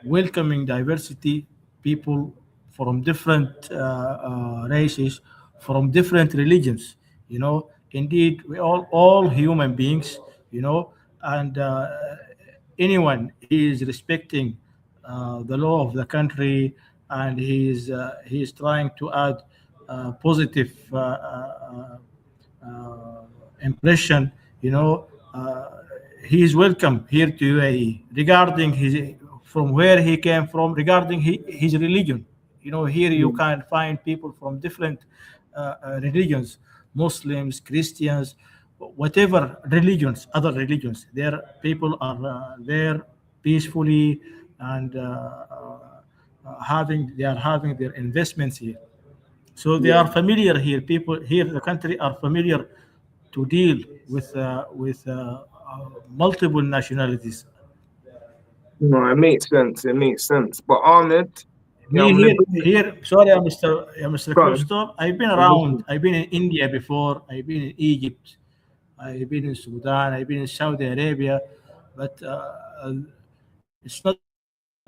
Speaker 3: welcoming diversity, people from different races, from different religions. Indeed, we all human beings. And anyone he is respecting the law of the country, and he is trying to add positive impression. You know, uh, he is welcome here to UAE regarding his from where he came from, regarding his religion. Here you
Speaker 2: Mm,
Speaker 3: can find people from different religions, Muslims, Christians, whatever religions, other religions. Their people are there peacefully, and having they are having their investments here. So they are
Speaker 2: yeah.
Speaker 3: familiar here. People here in the country are familiar to deal with multiple nationalities.
Speaker 2: No, it makes sense. It makes sense. But Ahmed, yeah,
Speaker 3: Me
Speaker 2: I'm gonna bring
Speaker 3: here. Sorry, Mr.
Speaker 2: go on.
Speaker 3: Klostov. I've been
Speaker 2: I'm
Speaker 3: around.
Speaker 2: listening.
Speaker 3: I've been in India before. I've been in Egypt. I've been in Sudan. I've been in Saudi Arabia. But it's not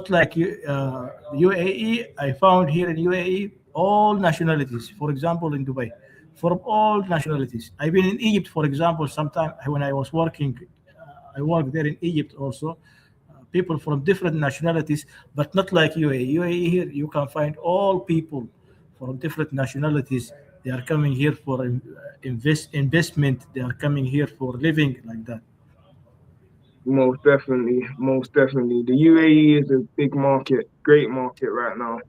Speaker 3: like UAE. I found here in UAE all nationalities. For example, in Dubai, from all nationalities. I've been in Egypt, for example. Sometime when I was working, I worked there in Egypt also. People from different nationalities, but not like UAE. UAE here, you can find all people from different nationalities. They are coming here for investment. They are coming here for living like that.
Speaker 2: Most definitely, most definitely. The UAE is a big market, great market right now.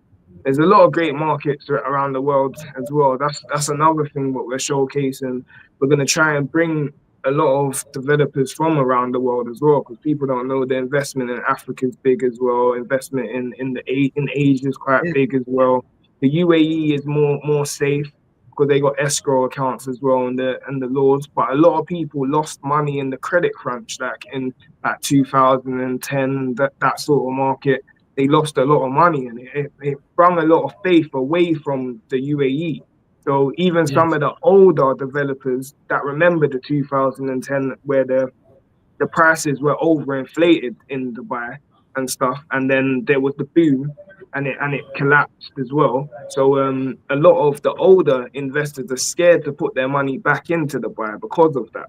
Speaker 2: There's a lot of great markets around the world as well. That's another thing what we're showcasing. We're gonna try and bring a lot of developers from around the world as well, because people don't know the investment in Africa is big as well. Investment in Asia is quite
Speaker 3: Yes,
Speaker 2: big as well. The UAE is more safe because they got escrow accounts as well and the laws. But a lot of people lost money in the credit crunch, like in 2010, that sort of market. They lost a lot of money, and it brought a lot of faith away from the UAE. So even some
Speaker 3: yes,
Speaker 2: of the older developers that remember the 2010, where the prices were overinflated in Dubai and stuff, and then there was the boom, and it collapsed as well. So a lot of the older investors are scared to put their money back into Dubai because of that.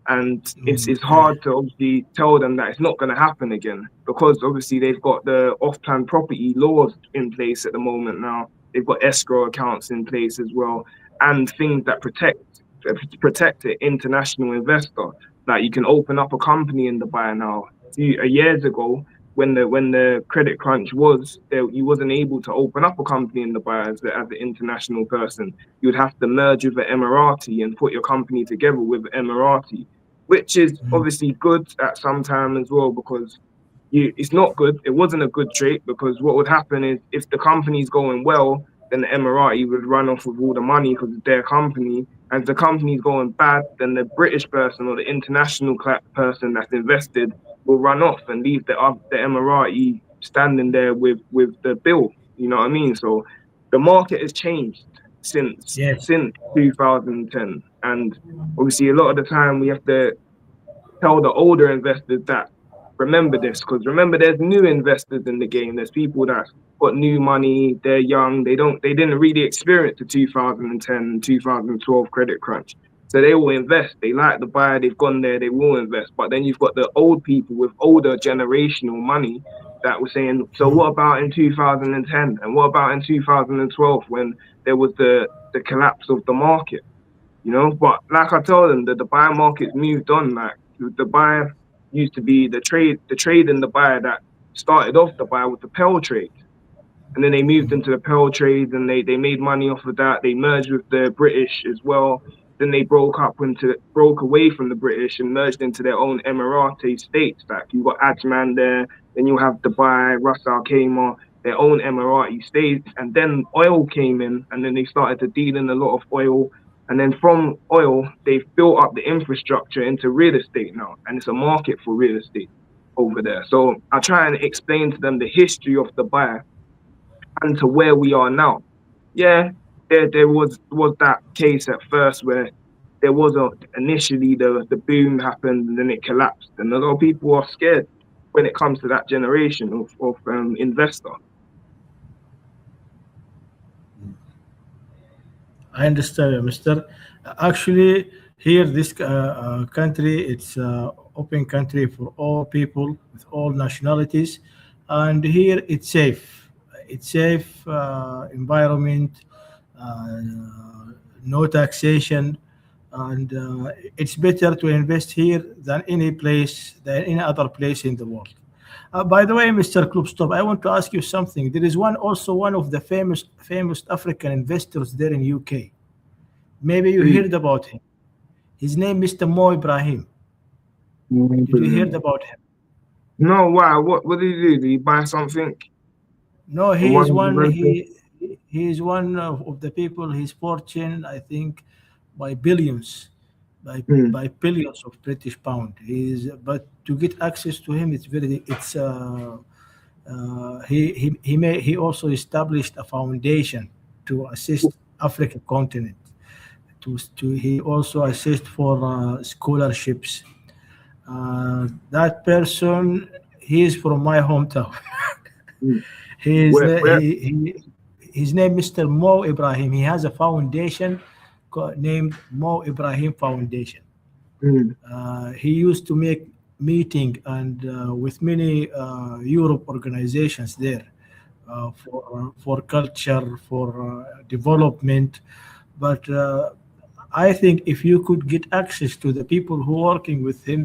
Speaker 2: and it's
Speaker 3: Okay.
Speaker 2: hard to obviously tell them that it's not going to happen again, because obviously they've got the off-plan property laws in place at the moment now. They've got escrow accounts in place as well, and things that protect an international investor. Like you can open up a company in Dubai now. See, years ago, when the credit crunch was there, you wasn't able to open up a company in Dubai as an international person. You would have to merge with an Emirati and put your company together with an Emirati, which is obviously good at some time as well, because it's not good. It wasn't a good trait, because what would happen is if the company's going well, then the Emirati would run off with all the money because it's their company. And if the company's going bad, then the British person or the international person that's invested will run off and leave the Emirati standing there with the bill. You know what I mean? So the market has changed since
Speaker 3: Yes.
Speaker 2: since 2010, and obviously a lot of the time we have to tell the older investors that remember this, because remember there's new investors in the game. There's people that got new money, they're young, they didn't really experience the 2010 and 2012 credit crunch. So they will invest. They like the buyer, they've gone there, they will invest. But then you've got the old people with older generational money that were saying, so what about in 2010? And what about in 2012 when there was the collapse of the market? But like I told them, the Dubai market's moved on. Like Dubai used to be the trade in Dubai that started off Dubai with the pearl trade, and then they moved into the pearl trade, and they made money off of that. They merged with the British as well. Then they broke away from the British and merged into their own Emirati states. Like you got Ajman there, then you have Dubai, Ras Al Khaimah, their own Emirati states, and then oil came in, and then they started to deal in a lot of oil. And then from oil, they've built up the infrastructure into real estate now, and it's a market for real estate over there. So I try and explain to them the history of Dubai and to where we are now. Yeah, there was that case at first where there was initially the boom happened and then it collapsed, and a lot of people are scared when it comes to that generation of investor.
Speaker 3: I understand, Mister. Actually, here this country, it's open country for all people with all nationalities, and here it's safe. It's safe environment, uh, no taxation, and it's better to invest here than any other place in the world. By the way, Mr. Klubstop, I want to ask you something. There is one of the famous African investors there in UK. Maybe you
Speaker 2: Mm.
Speaker 3: heard about him. His name Mr. Mo Ibrahim. Did you hear about him?
Speaker 2: No, why? What did he do? Did he buy something?
Speaker 3: No,
Speaker 2: Or
Speaker 3: he
Speaker 2: one
Speaker 3: is
Speaker 2: of the
Speaker 3: one.
Speaker 2: renters?
Speaker 3: He is one of the people. His fortune, I think, by billions,
Speaker 2: Mm,
Speaker 3: by billions of British pound. But to get access to him, it's he also established a foundation to assist African continent. He also assist for scholarships. That person, he is from my hometown.
Speaker 2: mm.
Speaker 3: His
Speaker 2: Where
Speaker 3: na-
Speaker 2: where?
Speaker 3: his name Mr. Mo Ibrahim. He has a foundation named Mo Ibrahim Foundation.
Speaker 2: Mm,
Speaker 3: He used to make meeting and with many Europe organizations there for culture, for development. But I think if you could get access to the people who are working with him,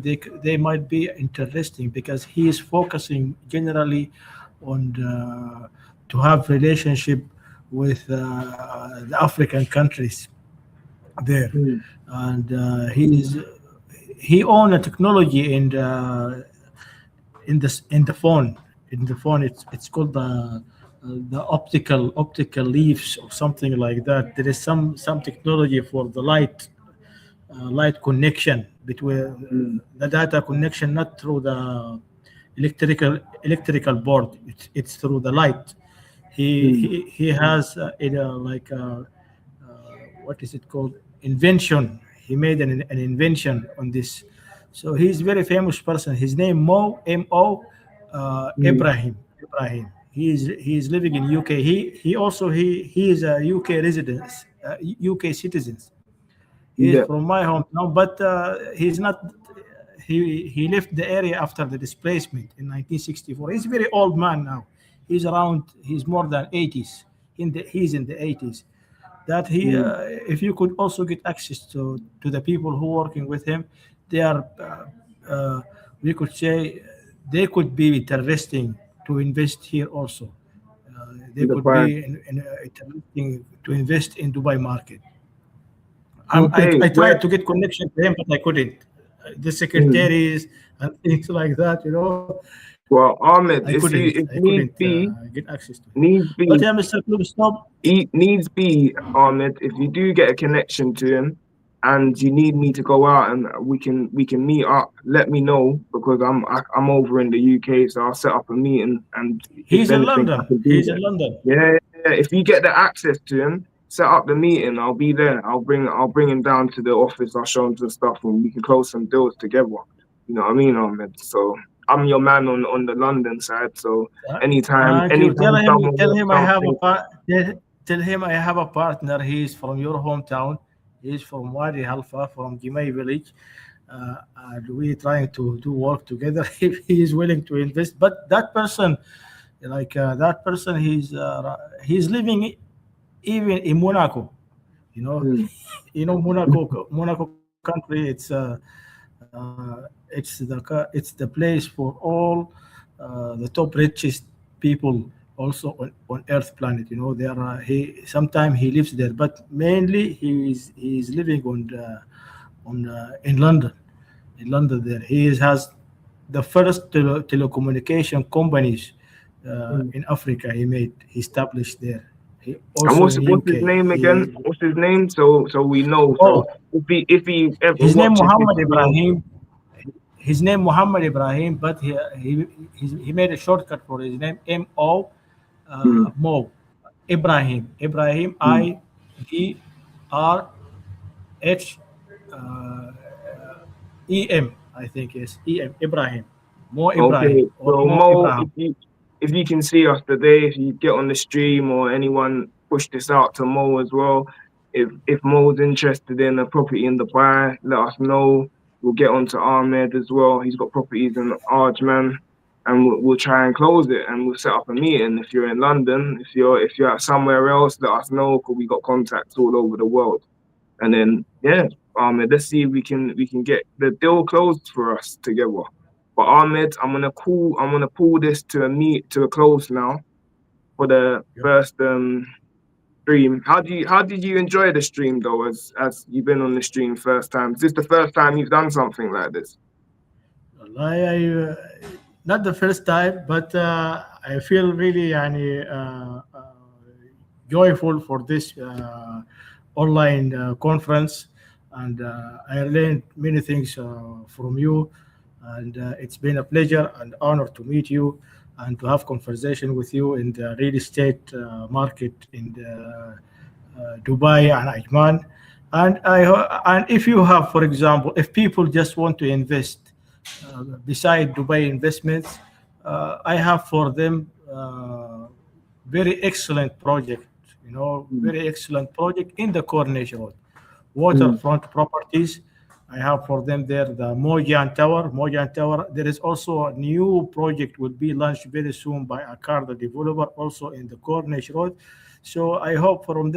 Speaker 3: they might be interesting because he is focusing generally on to have relationship with the African countries there,
Speaker 2: mm,
Speaker 3: and he own a technology in the phone. In the phone, it's called the optical leaves or something like that. There is some technology for the light connection between
Speaker 2: mm,
Speaker 3: the data connection, not through the electrical board. It's through the light.
Speaker 2: mm,
Speaker 3: He has like what is it called, invention. He made an invention on this, so he's very famous person. His name Mo
Speaker 2: mm,
Speaker 3: Ibrahim. He is living in UK. He is a UK resident, UK citizen. He is
Speaker 2: Yeah,
Speaker 3: from my hometown, but he's not. He left the area after the displacement in 1964. He's a very old man now. He's around. He's more than 80s. He's in the 80s. That he,
Speaker 2: mm,
Speaker 3: if you could also get access to the people who working with him, they are. We could say they could be interesting to invest here also. They
Speaker 2: the
Speaker 3: could
Speaker 2: fine.
Speaker 3: be interesting to invest in Dubai market.
Speaker 2: Okay,
Speaker 3: I
Speaker 2: where?
Speaker 3: tried to get connection to him, but I couldn't. The
Speaker 2: Mm.
Speaker 3: secretaries and things like that,
Speaker 2: Well, Ahmed,
Speaker 3: I
Speaker 2: if
Speaker 3: couldn't
Speaker 2: need be,
Speaker 3: get access to him.
Speaker 2: needs
Speaker 3: But yeah,
Speaker 2: be,
Speaker 3: Mr. Klubstop,
Speaker 2: needs be, Ahmed, if you do get a connection to him and you need me to go out and we can meet up, let me know because I'm over in the UK, so I'll set up a meeting and if
Speaker 3: he's in
Speaker 2: anything I
Speaker 3: London.
Speaker 2: can be
Speaker 3: He's in
Speaker 2: there.
Speaker 3: London.
Speaker 2: Yeah, yeah. If you get the access to him, set up the meeting. I'll be there. I'll bring him down to the office. I'll show him some stuff and we can close some deals together. You know what I mean, Ahmed? So I'm your man on the London side. So anytime
Speaker 3: Thank you.
Speaker 2: anytime someone
Speaker 3: Tell
Speaker 2: wants
Speaker 3: him I have
Speaker 2: something.
Speaker 3: tell him I have a partner. He's from your hometown. He's from Wadi Halfa, from Jimay village. And we're trying to do work together if he is willing to invest. But that person, that person, he's living even in Monaco. You know,
Speaker 2: Mm,
Speaker 3: Monaco country. It's the place for all the top richest people also on Earth planet. There he sometimes he lives there, but mainly he is living on in London. In London, there has the first telecommunication companies
Speaker 2: mm.
Speaker 3: in Africa. He established there. He
Speaker 2: And
Speaker 3: also
Speaker 2: what's
Speaker 3: in
Speaker 2: what's his
Speaker 3: UK.
Speaker 2: name again?
Speaker 3: He
Speaker 2: What's his name? So we know. So
Speaker 3: oh
Speaker 2: if he ever
Speaker 3: his name
Speaker 2: watches this
Speaker 3: Muhammad
Speaker 2: stream,
Speaker 3: Ibrahim. His name Muhammad Ibrahim, but he made a shortcut for his name Mo
Speaker 2: mm,
Speaker 3: Mo Ibrahim
Speaker 2: mm.
Speaker 3: Ibrh uh, EM, I think is EM Ibrahim, Mo Ibrahim
Speaker 2: Okay,
Speaker 3: or
Speaker 2: so
Speaker 3: Mo
Speaker 2: Mo,
Speaker 3: Ibrahim.
Speaker 2: if you can see us today, if you get on the stream or anyone push this out to Mo as well, if Mo's interested in a property in Dubai, let us know. We'll get on to Ahmed as well. He's got properties in Arjman, and we'll try and close it, and we'll set up a meeting. If you're in London, if you're somewhere else, let us know because we got contacts all over the world. And then yeah, Ahmed, let's see if we can get the deal closed for us together. But Ahmed, I'm gonna pull this to a close now for the
Speaker 3: Yep.
Speaker 2: first stream. How did you enjoy the stream though, as you've been on the stream first time? Is this the first time you've done something like this?
Speaker 3: Not the first time, but I feel really joyful for this online conference, and I learned many things from you, and it's been a pleasure and honor to meet you and to have conversation with you in the real estate market in Dubai and Ajman. And if you have, for example, if people just want to invest beside Dubai investments, I have for them very excellent project.
Speaker 2: Mm,
Speaker 3: Very excellent project in the Corniche Road,
Speaker 2: mm,
Speaker 3: waterfront properties. I have for them there the Mojan Tower. Mojan Tower. There is also a new project will be launched very soon by a car the developer also in the Corniche Road. So I hope from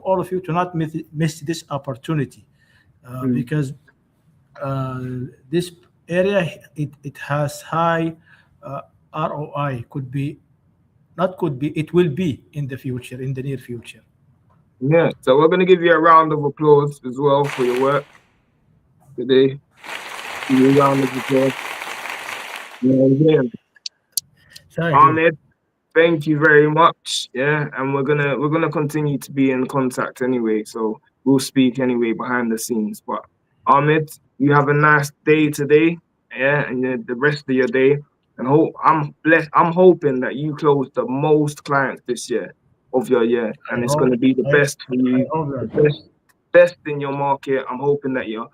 Speaker 3: all of you to not miss this opportunity
Speaker 2: mm.
Speaker 3: because uh, this area it has high uh, ROI. Could be not could be it will be in the future in the near future.
Speaker 2: Yeah, so we're gonna give you a round of applause as well for your work today. Give you a round of applause. Yeah, yeah.
Speaker 3: Thank you.
Speaker 2: Ahmed, thank you very much. Yeah, and we're gonna continue to be in contact anyway. So we'll speak anyway behind the scenes. But Ahmed, you have a nice day today. Yeah, and the rest of your day. And I'm blessed. I'm hoping that you close the most clients this year of your year,
Speaker 3: I
Speaker 2: and it's
Speaker 3: hope
Speaker 2: gonna be the
Speaker 3: I,
Speaker 2: best for
Speaker 3: I
Speaker 2: you,
Speaker 3: hope
Speaker 2: the
Speaker 3: that.
Speaker 2: best in your market. I'm hoping that your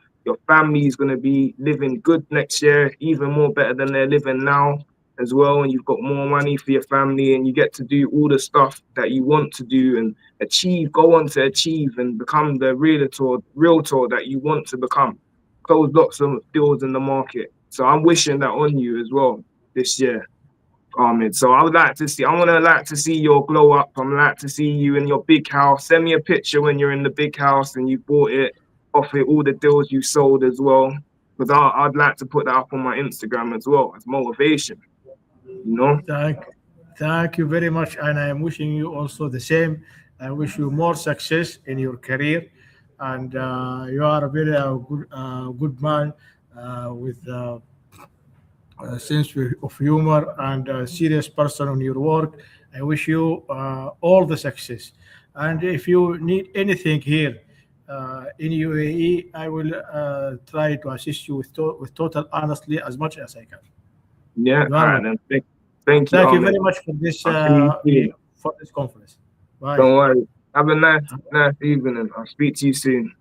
Speaker 2: family is gonna be living good next year, even more better than they're living now. as well, and you've got more money for your family, and you get to do all the stuff that you want to do and go on to achieve and become the realtor that you want to become. Close lots of deals in the market. So I'm wishing that on you as well this year, Ahmed. So I want to like to see your glow up. I'm like to see you in your big house. Send me a picture when you're in the big house and you bought it, off it, all the deals you sold as well. Because I'd like to put that up on my Instagram as well as motivation, you know?
Speaker 3: Thank you very much, and I am wishing you also the same. I wish you more success in your career, and you are a very good man with sense of humor and a serious person on your work. I wish you all the success. And if you need anything here in UAE, I will try to assist you with total honesty as much as I can.
Speaker 2: Yeah,
Speaker 3: You
Speaker 2: all
Speaker 3: are
Speaker 2: right
Speaker 3: welcome.
Speaker 2: then. Thank you,
Speaker 3: Thank you
Speaker 2: Ahmed.
Speaker 3: very much
Speaker 2: I'll see you soon.
Speaker 3: for this conference. Bye.
Speaker 2: Don't worry. Have a nice evening. I'll speak to you soon.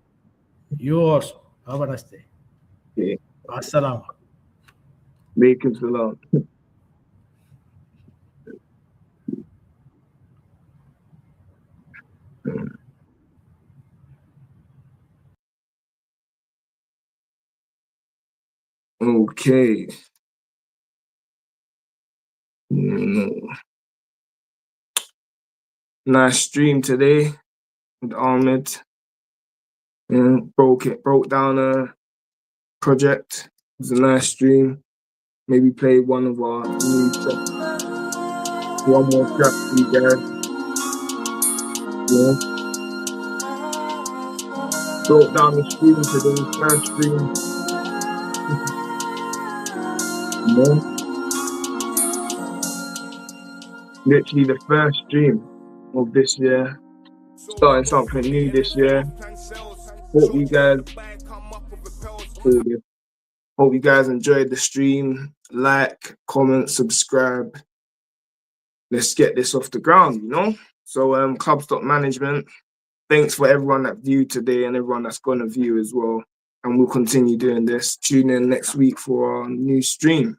Speaker 3: You also have a nice day.
Speaker 2: Okay.
Speaker 3: Assalamu.
Speaker 2: Alaikum salam. Okay. Nice stream today with Ahmed. And broke down a project. It was a nice stream. Maybe play one of our new tracks. One more track for you guys. Yeah. Broke down the stream today. First stream. Yeah. Literally the first stream of this year. Starting something new this year. Hope you guys enjoyed the stream. Like, comment, subscribe. Let's get this off the ground, you know? So Klubstop Management, thanks for everyone that viewed today and everyone that's going to view as well. And we'll continue doing this. Tune in next week for our new stream.